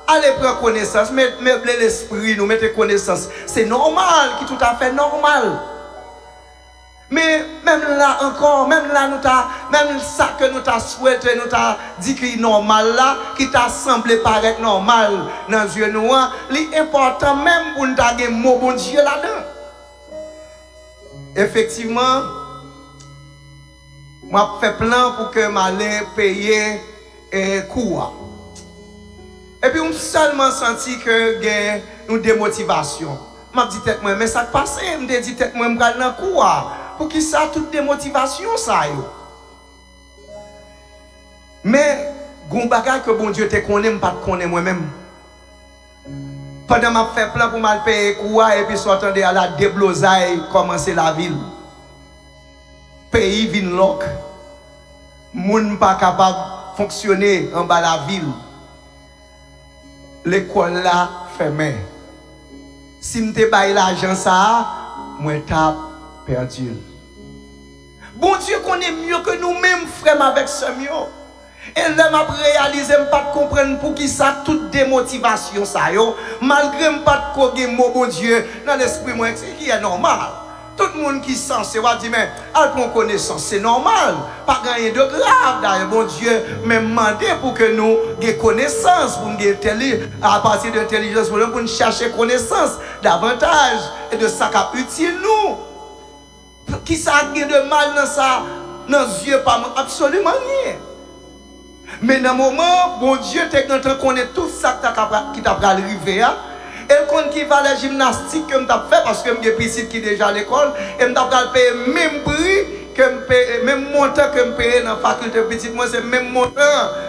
S2: Allez prendre connaissance, mettez l'esprit, nous mettez connaissance. C'est normal, qui est tout à fait normal. Mais même là encore, même là, même ça que nous t'a souhaité, nous t'a dit qu'il est normal là, qui t'a semblé paraître normal dans les yeux noirs, l'important même pour nous avoir un mot bon Dieu là-dedans. Effectivement, moi fait plan pour que m'aller payer un cours. Et puis, on seulement senti que j'ai une démotivation. Je me dis tête moi, mais ça passe, je me dis tête moi, je vais dans le cours. Pour qui ça, toute démotivation, ça yo. Mais, gon bagay que bon Dieu te connaît, pas te connaît moi-même. Pendant que je fais plan pour mal payer cours, et puis sortant de la déblosaille, commencer la ville. Pays vin loc. Moun pas capable de fonctionner en bas la ville. L'école là fermée. Si je te baille l'argent ça, moi t'ai perdu. Bon Dieu connaît mieux que nous-mêmes, frères, avec ce mieux. Et là, je réalise, je ne pas comprendre pour qui ça, toute démotivation, ça, yo. Malgré je ne pas de mot, bon Dieu, dans l'esprit, moi, c'est qui est normal. Tout le monde qui sent, c'est va dire, mais, elle prend connaissance, c'est normal. Pas gagner de grave, d'ailleurs, bon Dieu, mais demander pour que nous ayons connaissance, pour nous à partir de l'intelligence, pour nous chercher connaissance davantage, et de ça qui est utile, nous. Qui ça a de mal dans ça, dans les yeux, pas absolument rien. Mais dans le moment, bon Dieu, tu connais tout ça qui t'a arrivé. Et quand qui va la gymnastique que je fait, parce que je suis qui déjà à l'école, et je payer le même prix, que même montant que je paye dans la faculté petite, moi c'est le même montant.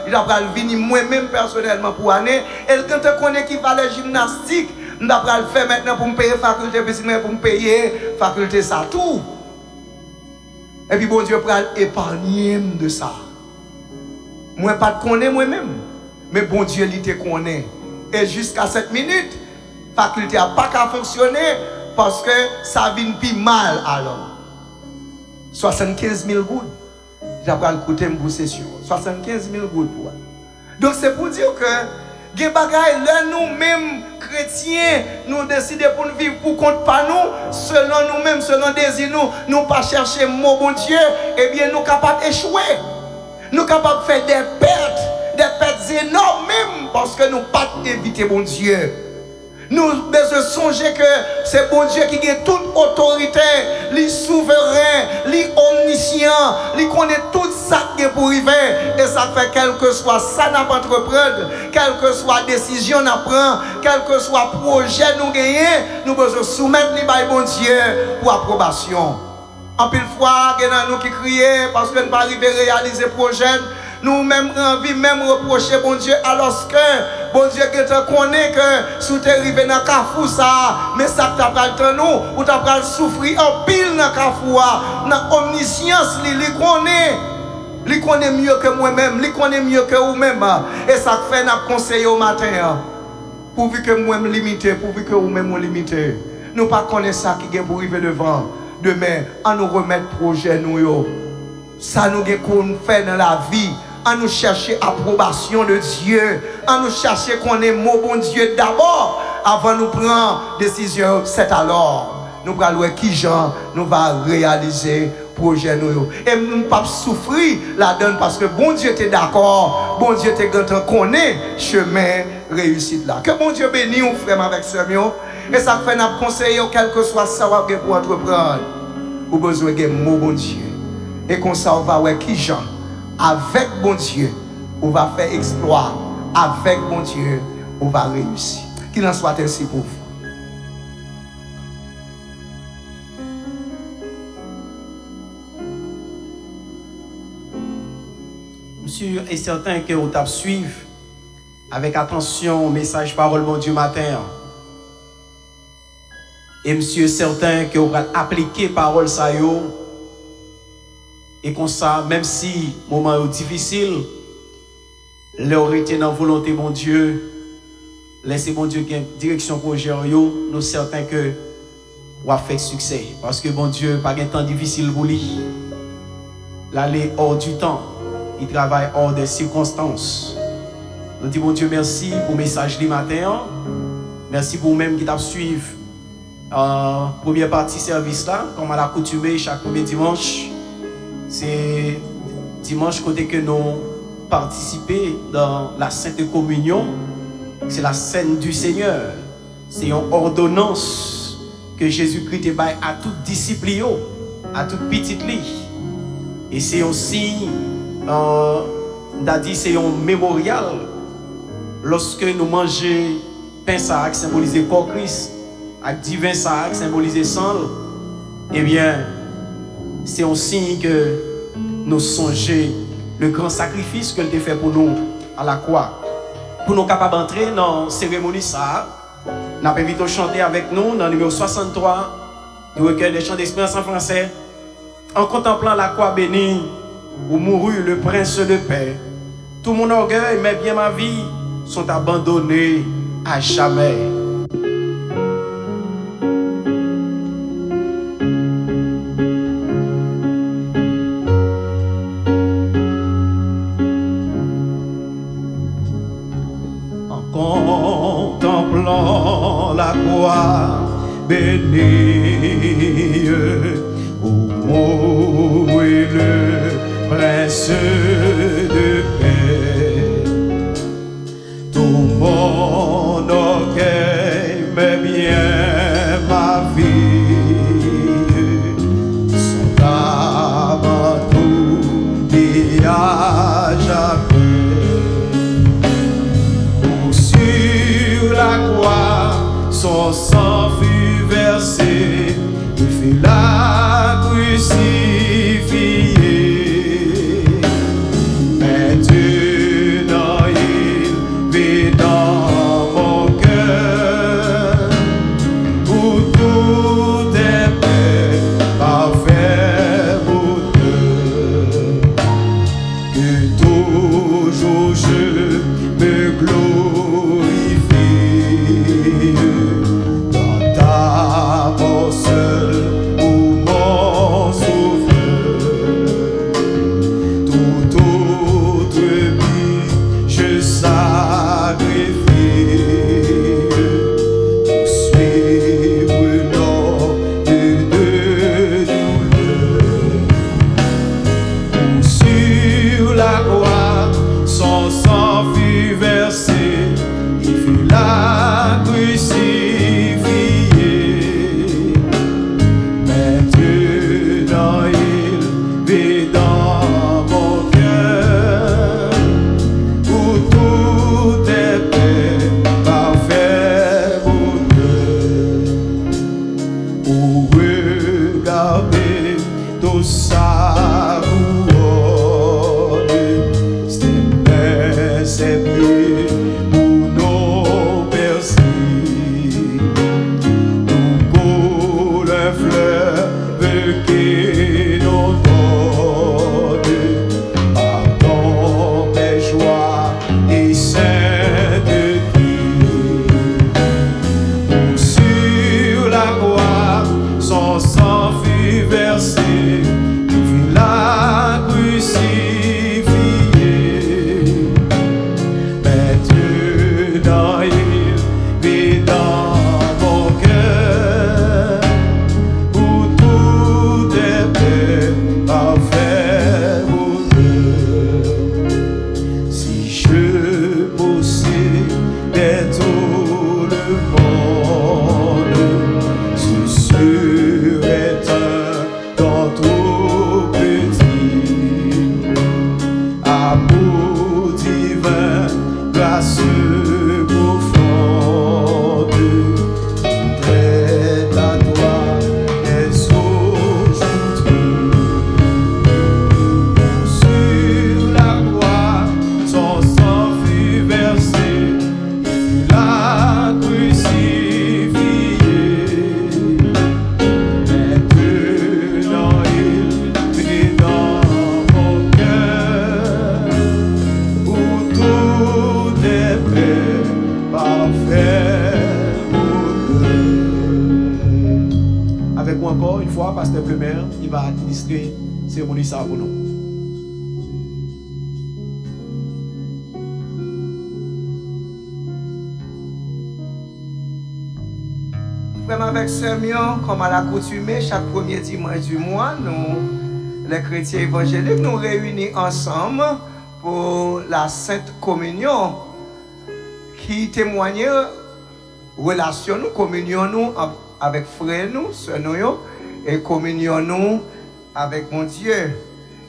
S2: Il va venir moi-même personnellement pour l'année. Et quand tu connais qui va la gymnastique, je vais le faire maintenant pour me payer la faculté petite, mais pour me payer la faculté ça tout. Et puis bon Dieu prend épargner de ça. Moi pas de connaître moi-même, mais bon Dieu il te connaît. Et jusqu'à cette minute, la faculté n'a pas qu'à fonctionner parce que ça vient plus mal alors. 75 000 gouttes. J'ai pas le coûter pour session. 75 000 gouttes pour. Donc c'est pour dire que des bagailles là nous-mêmes chrétiens, nous décidons pour nous vivre pour compte pas nous, selon nous-mêmes, selon désir nous pas chercher mot bon Dieu, eh bien nous capables d'échouer. Nous capables de faire des pertes énormes même parce que nous pas éviter bon Dieu. Nous devons songer que c'est bon Dieu qui a toute autorité, lui souverain, lui omniscient, lui connaît tout ça qui est pour arriver. Et ça fait quel que soit ça n'a pas entreprendre, quelle que soit décision n'a prendre, quel que soit projet nous gagner, nous devons soumettre les bails bon Dieu pour approbation. En pile fois, il y a nous qui crient parce que nous ne pas arriver à réaliser le projet. nous même envie, même reprocher bon Dieu, alors que bon Dieu qui te connaît que sous tes arrivé dans Kafou ça, mais ça t'a pas le nous, ou t'as pas souffrir en pile dans Kafou, dans omniscience, il connaît mieux que moi-même, il connaît mieux que vous-même, et ça fait n'a conseillé au matin, pourvu que moi-même limité, pourvu que vous-même limité. Nous pas connaissons ça qui est pour arriver devant. Demain, à nous remettre projet nous. Ça nous qu'on fait dans la vie. À nous chercher approbation de Dieu. À nous chercher qu'on est mot bon Dieu d'abord. Avant nous prendre décision, c'est alors. Nous allons voir qui Jean nous va réaliser projet nous. Et nous ne pas souffrir la donne parce que bon Dieu t'es d'accord. Bon Dieu t'es content qu'on est chemin réussite là. Que bon Dieu bénisse nous frère avec ce mieux. Et ça fait notre conseil, quel que soit ça pour entreprendre. Vous avez besoin de mot bon Dieu. Et comme ça, on va voir qui Jean. Avec bon Dieu, on va faire exploit. Avec bon Dieu, on va réussir. Qu'il en soit ainsi pour vous.
S1: Monsieur est certain que vous t'avez suivi avec attention le message parole bon Dieu matin. Et monsieur certain que vous va appliquer parole ça yo. Et comme ça, même si le moment est difficile, leur été dans la volonté bon Dieu, laissez bon Dieu une direction projet yo, nous certain que vous avez fait succès. Parce que bon Dieu, pas un temps difficile pour lui. L'aller hors du temps, il travaille hors des circonstances. Nous disons bon Dieu merci pour le message du matin. Merci pour vous-même qui t'a suivi. Première partie service là, comme à l'accoutumée chaque premier dimanche, c'est dimanche côté que nous participons dans la Sainte Communion, c'est la scène du Seigneur, c'est une ordonnance que Jésus-Christ est bail à toute disciple, à toute petite lit, et c'est aussi, c'est un mémorial lorsque nous mangeons pain ça qui symbolise le corps Christ. Avec divin ça qui symbolise sang, eh bien, c'est un signe que nous songeons le grand sacrifice que Dieu fait pour nous à la croix. Pour nous capables d'entrer dans la cérémonie ça, nous avons invité à chanter avec nous dans le numéro 63 du recueil des chants d'espérance en français. En contemplant la croix bénie où mourut le prince de paix, tout mon orgueil, mais bien ma vie, sont abandonnés à jamais. Contemplant la croix bénie où mourit le prince de paix, tout mon orgueil, mais bien ma vie sont abandonnés à jamais. La croix, son sang fut versé, il fut la crucifié. Maintenant il vit dans mon cœur, où tout est paix, parfait bonheur, que toujours je me glorifie. Dans ta mort seule, pour mon sauveur, toute autre vie je sacrifie pour suivre l'ordre de douleur. Sur la croix, son sang fut versé, il fut la crucifié. Maintenant il vit dans mon cœur, où tout est paix, parfait bonheur. Pour regarder tout ça, dans il vit dans mon cœur, où tout est fait parfait pour Dieu. Si je possédais tout le monde, ce serait un don trop petit. Amour divin, grâce profonde, prête à toi dès aujourd'hui. Sur la croix, son sang fut versé, il l'a crucifié. Maintenant il vit dans mon cœur, où tout est fait parfait pour Dieu. Avec moi encore une fois, Pasteur Plemer, il va administrer cérémonie ça pour nous.
S2: Vraiment avec ce mion, comme à l'accoutumée, chaque premier dimanche du mois, nous, les chrétiens évangéliques, nous réunis ensemble pour la Sainte Communion, qui témoigne relation nous, communion nous avec frères nous, sœurs nous, et communion nous avec mon Dieu.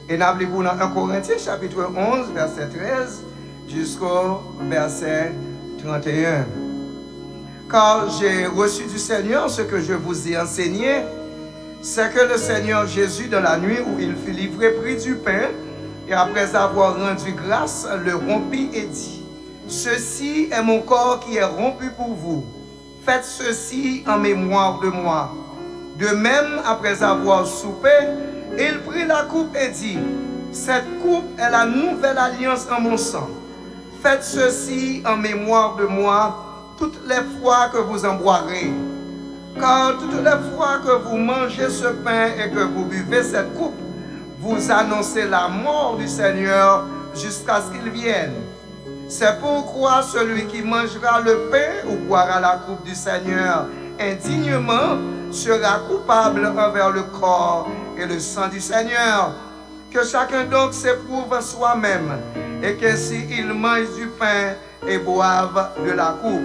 S2: Et n'oubliez-vous dans 1 Corinthiens chapitre 11, verset 13 jusqu'au verset 31. Car j'ai reçu du Seigneur ce que je vous ai enseigné, c'est que le Seigneur Jésus, dans la nuit où il fut livré, prit du pain, et après avoir rendu grâce, le rompit et dit: ceci est mon corps qui est rompu pour vous. Faites ceci en mémoire de moi. De même, après avoir soupé, il prit la coupe et dit: cette coupe est la nouvelle alliance en mon sang. Faites ceci en mémoire de moi toutes les fois que vous en boirez. Car toutes les fois que vous mangez ce pain et que vous buvez cette coupe, vous annoncez la mort du Seigneur jusqu'à ce qu'il vienne. C'est pourquoi celui qui mangera le pain ou boira la coupe du Seigneur indignement sera coupable envers le corps et le sang du Seigneur. Que chacun donc s'éprouve soi-même, et qu'ainsi il mange du pain et boive de la coupe.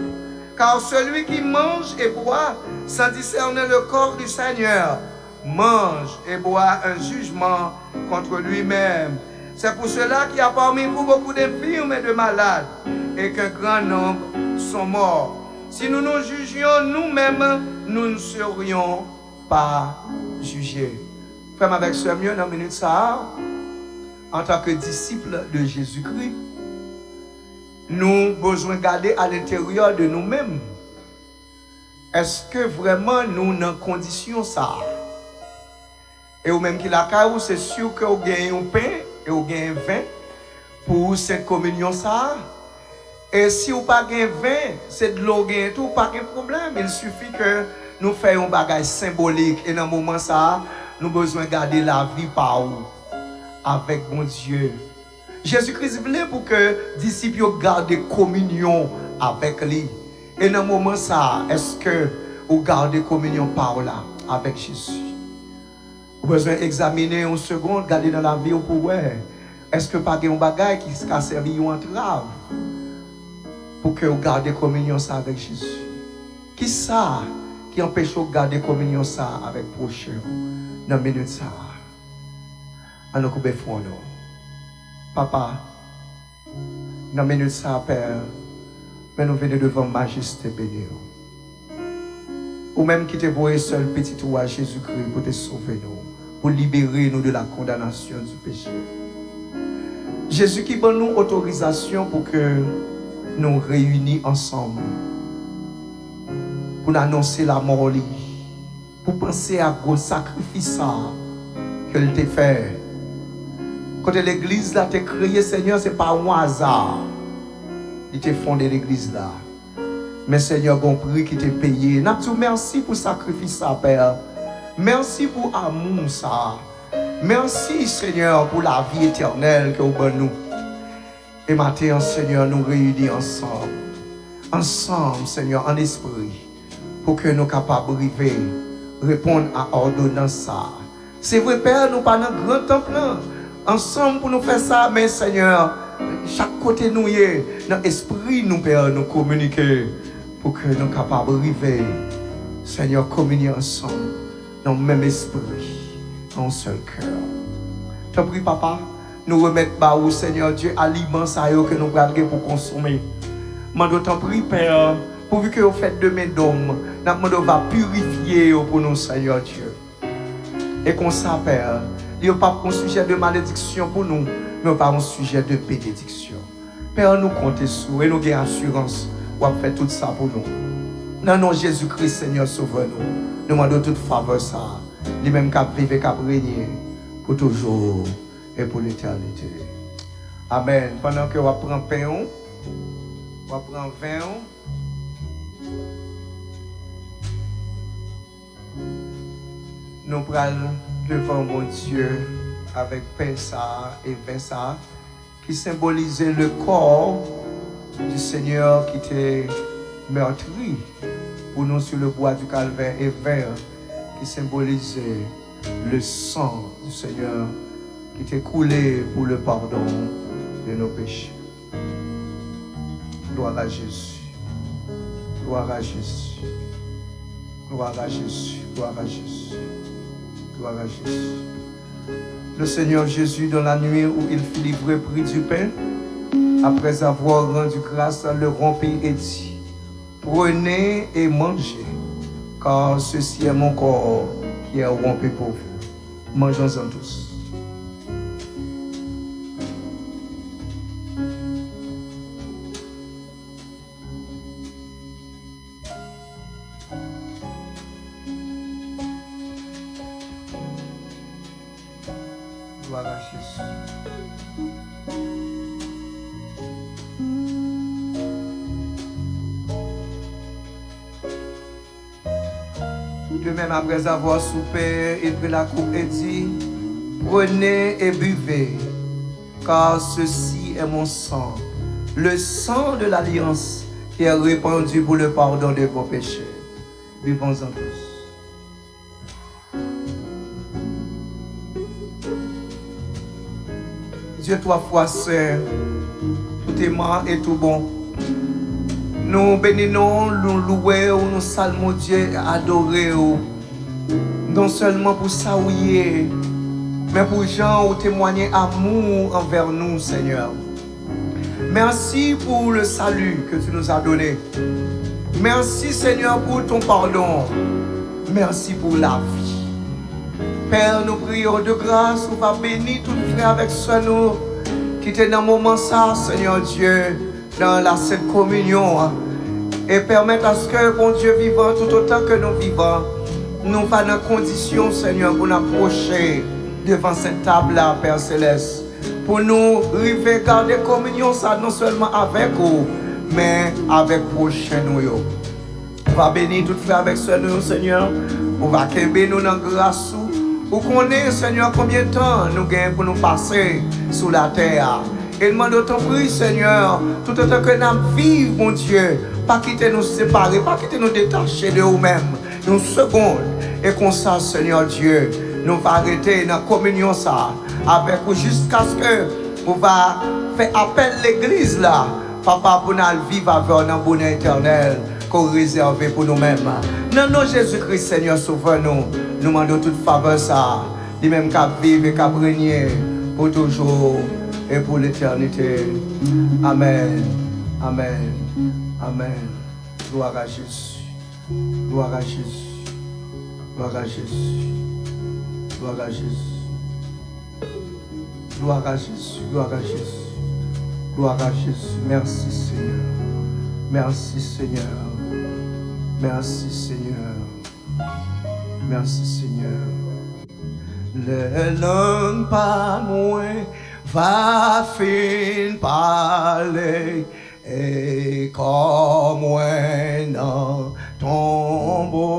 S2: Car celui qui mange et boit sans discerner le corps du Seigneur mange et boit un jugement contre lui-même. C'est pour cela qu'il y a parmi vous beaucoup d'infirmes et de malades, et qu'un grand nombre sont morts. Si nous nous jugions nous-mêmes, nous ne serions pas jugés. Frère, avec ce mieux dans la minute ça, en tant que disciples de Jésus-Christ, nous avons besoin de garder à l'intérieur de nous-mêmes. Est-ce que vraiment nous dans condition ça? Et ou même qui la caillou, c'est sûr que vous gagnez un pain et vous gagnez un vin pour cette communion ça. Et si vous pas gagnez vin, c'est de l'eau gagnez tout, pas de problème. Il suffit que nous fassions un bagage symbolique. Et dans ce moment ça, nous avons besoin de garder la vie par où? Avec mon Dieu. Jésus-Christ voulait pour que les disciples gardent communion avec lui. Et dans ce moment ça, est-ce que vous gardez communion par là avec Jésus? Vous avez besoin d'examiner une seconde, garder dans la vie pour voir. Est-ce que pas un bagage qui a servi une entrave pour que vous gardez communion ça avec Jésus? Qui ça qui empêche de garder communion ça avec le prochain dans la minute ça? À nous couper fond. Papa, dans la minute ça, Père, mais nous venons devant Majesté bénie. Ou même qui te voyait seul petit toi Jésus-Christ pour te sauver nous, pour libérer nous de la condamnation du péché. Jésus qui donne nous autorisation pour que nous réunis ensemble, pour annoncer la mort, pour penser à gros sacrifice qu'elle t'a fait. Quand l'église là t'a créé, Seigneur, ce n'est pas un hasard. Il t'a fondé l'église là. Mais Seigneur, bon prix qui t'a payé. Nous te merci pour le sacrifice, Père. Merci pour l'amour, ça. Merci, Seigneur, pour la vie éternelle que vous donnez nous. Et maintenant, Seigneur, nous réunis ensemble. ensemble, Seigneur, en esprit, pour que nous capables de répondre à l'ordonnance ça. C'est vrai, Père, nous pas dans le grand temple, ensemble pour nous faire ça, mais Seigneur, chaque côté nous y est, dans l'esprit, nous, Père, nous communiquer pour que nous capables de arriver, Seigneur, communier ensemble, dans le même esprit, dans un seul cœur. T'en prie, Papa, nous remettre bas au Seigneur Dieu aliment ça que nous allons pour consommer. Je t'en prie, Père, pourvu que vous faites de mes dômes, nous va purifier pour nous, Seigneur Dieu. Et qu'on ça, Père, il n'y a pas un sujet de malédiction pour nous, mais pas un sujet de bénédiction. Père, nous comptons sur et nous avons assurance pour faire tout ça pour nous. Dans le nom de Jésus-Christ, Seigneur, sauve-nous. Nous demandons toute faveur ça. Les mêmes qui vivent et qui régner pour toujours et pour l'éternité. Amen. Pendant que vous prenez pain, vous prenez vin. Nous prenons devant mon Dieu avec pain ça et vin ça qui symbolisait le corps du Seigneur qui était meurtri pour nous sur le bois du calvaire et vin qui symbolisait le sang du Seigneur qui était coulé pour le pardon de nos péchés. Gloire à Jésus. Gloire à Jésus. Gloire à Jésus. Gloire à Jésus. Gloire à Jésus. Le Seigneur Jésus, dans la nuit où il fut livré, prit du pain, après avoir rendu grâce, le rompit et dit: prenez et mangez, car ceci est mon corps qui est rompu pour vous. Mangeons-en tous. Gloire à Jésus. De même, après avoir soupé, il prit la coupe et dit: prenez et buvez, car ceci est mon sang, le sang de l'alliance qui est répandu pour le pardon de vos péchés. Buvons-en tous. Dieu, toi, foi saint, tout aimant et tout bon. Nous bénissons, nous louons, nous saluons Dieu, adorons. Non seulement pour ça où il est, mais pour gens qui témoigner amour envers nous, Seigneur. Merci pour le salut que tu nous as donné. Merci, Seigneur, pour ton pardon. Merci pour la vie. Père, nous prions de grâce, nous va bénir tout frère avec soi nous qui était dans le moment ça, Seigneur Dieu, dans la Sainte Communion. Et permettre à ce que, bon Dieu vivant, tout autant que nous vivons, nous pas dans condition, Seigneur, pour nous approcher devant cette table-là, Père Céleste. Pour nous arriver garder communion, ça non seulement avec vous, mais avec prochain nous. On va bénir tout frère avec soi nous, Seigneur. On va bénir nous dans la grâce. Vous connaissez, Seigneur, combien de temps nous gagnons pour nous passer sous la terre. Et demandons ton prix, Seigneur, tout autant que nous vivons, mon Dieu, pas quitter nous séparer, pas quitter nous détacher de nous-mêmes, une seconde. Et comme ça, Seigneur Dieu, nous allons arrêter dans la communion ça, avec vous jusqu'à ce que nous va faire appel à l'église là, Papa, pour nous vivre avec un bonheur éternel qu'on réserve pour nous-mêmes. Non, non, Jésus-Christ, Seigneur, sauve-nous. Nous demandons toute faveur ça, les mêmes qui vivent et qui régner pour toujours et pour l'éternité. Amen. Amen. Amen. Gloire à Jésus. Gloire à Jésus. Gloire à Jésus. Gloire à Jésus. Gloire à Jésus. Gloire à Jésus. Gloire à Jésus. Merci Seigneur. Merci Seigneur. Merci Seigneur. Merci Seigneur. Les langues pas moins va fin parler et comme moi dans tombeau.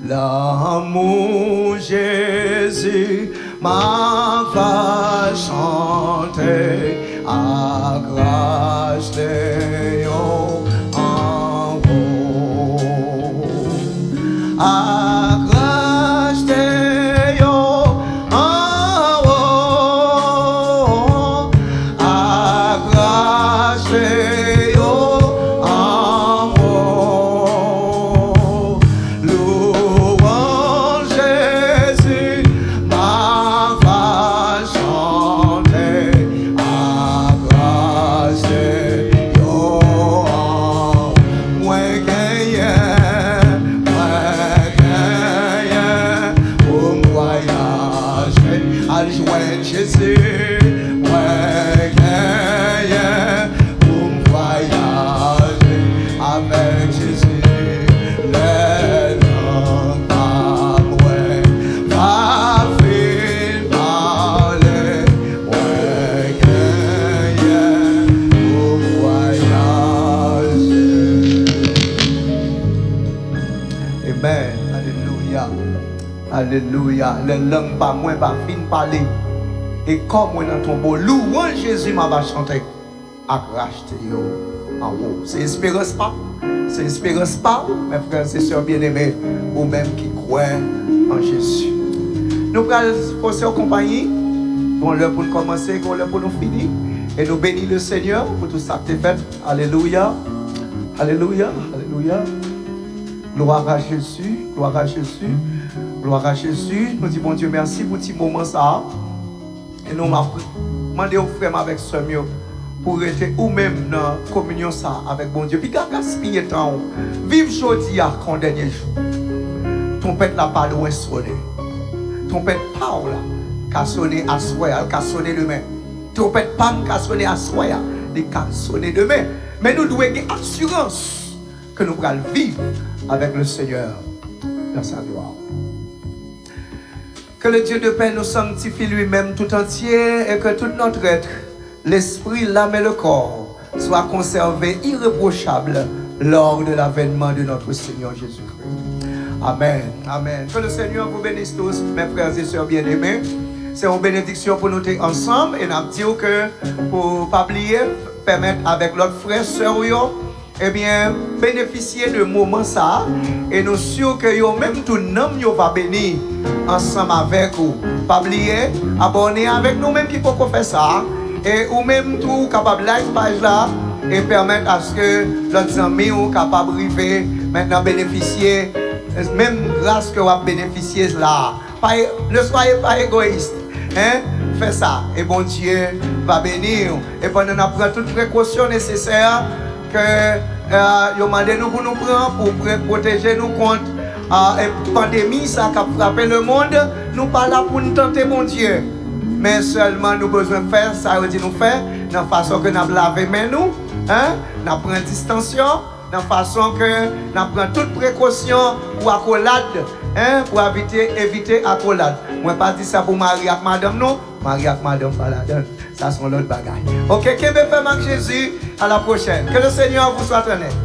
S2: L'amour Jésus m'a fait chanter à grâce de Alléluia. Les langues pas moins, pas fin parler. Et comme moi dans ton beau louange Jésus m'a va chanter. Racheter en haut. C'est espérance pas. C'est espérance pas, mes frères et sœurs bien-aimés, ou même qui croient en Jésus. Nous allons passer en compagnie. Bon, l'heure pour nous commencer, bon, l'heure pour nous finir. Et nous bénissons le Seigneur pour tout ça que tu as fait. Alléluia. Alléluia. Alléluia. Gloire à Jésus. Gloire à Jésus. Gloire à Jésus. Nous disons, bon Dieu, merci pour ce moment ça. Et nous demandons aux frères avec ce mieux pour être ou même dans la communion ça avec bon Dieu. Puis gaspiller temps. Vive aujourd'hui à ton dernier jour. Ton père n'a pas loin sonné. Ton père Paul a sonné à soir, a sonné demain. Ton père Pam a sonné à soir, il a sonné demain. Mais nous devons avoir assurance que nous allons vivre avec le Seigneur dans sa gloire. Que le Dieu de paix nous sanctifie lui-même tout entier et que tout notre être, l'esprit, l'âme et le corps soient conservés irréprochables lors de l'avènement de notre Seigneur Jésus-Christ. Amen. Amen. Que le Seigneur vous bénisse tous, mes frères et sœurs bien-aimés. C'est une bénédiction pour nous être ensemble et nous disons que pour ne pas oublier, permettre avec l'autre frère, sœur, eh bien, bénéficier de moments ça et nous sûrs que même tout le monde va bénir ensemble avec vous. Pas oublier, abonner avec nous-mêmes qui peut faire ça et ou même tout capable de like page là et permettre à ce que l'autre ami soit capable de maintenant bénéficier même grâce que vous avez bénéficié là. Ne soyez pas égoïste. Hein? Faites ça. Et bon Dieu va bénir. Et pendant qu'on prend toutes les précautions nécessaires que demandez nous pour nous prendre pour protéger nous contre la pandémie ça qui a frappé le monde. Nous pas là pour nous tenter mon Dieu. Mais seulement nous besoin de faire ça, dit nous faire, de la façon que nous laver mains nous, hein? Nous prenons distanciation, de la façon que nous prenons toutes précautions pour accolade, hein? Pour éviter accolade. Moi pas dire ça pour Marie et madame non, Marie et madame pas la donne. Ça sont l'autre bagaille. OK, que me fait Jésus, à la prochaine. Que le Seigneur vous soit honnête.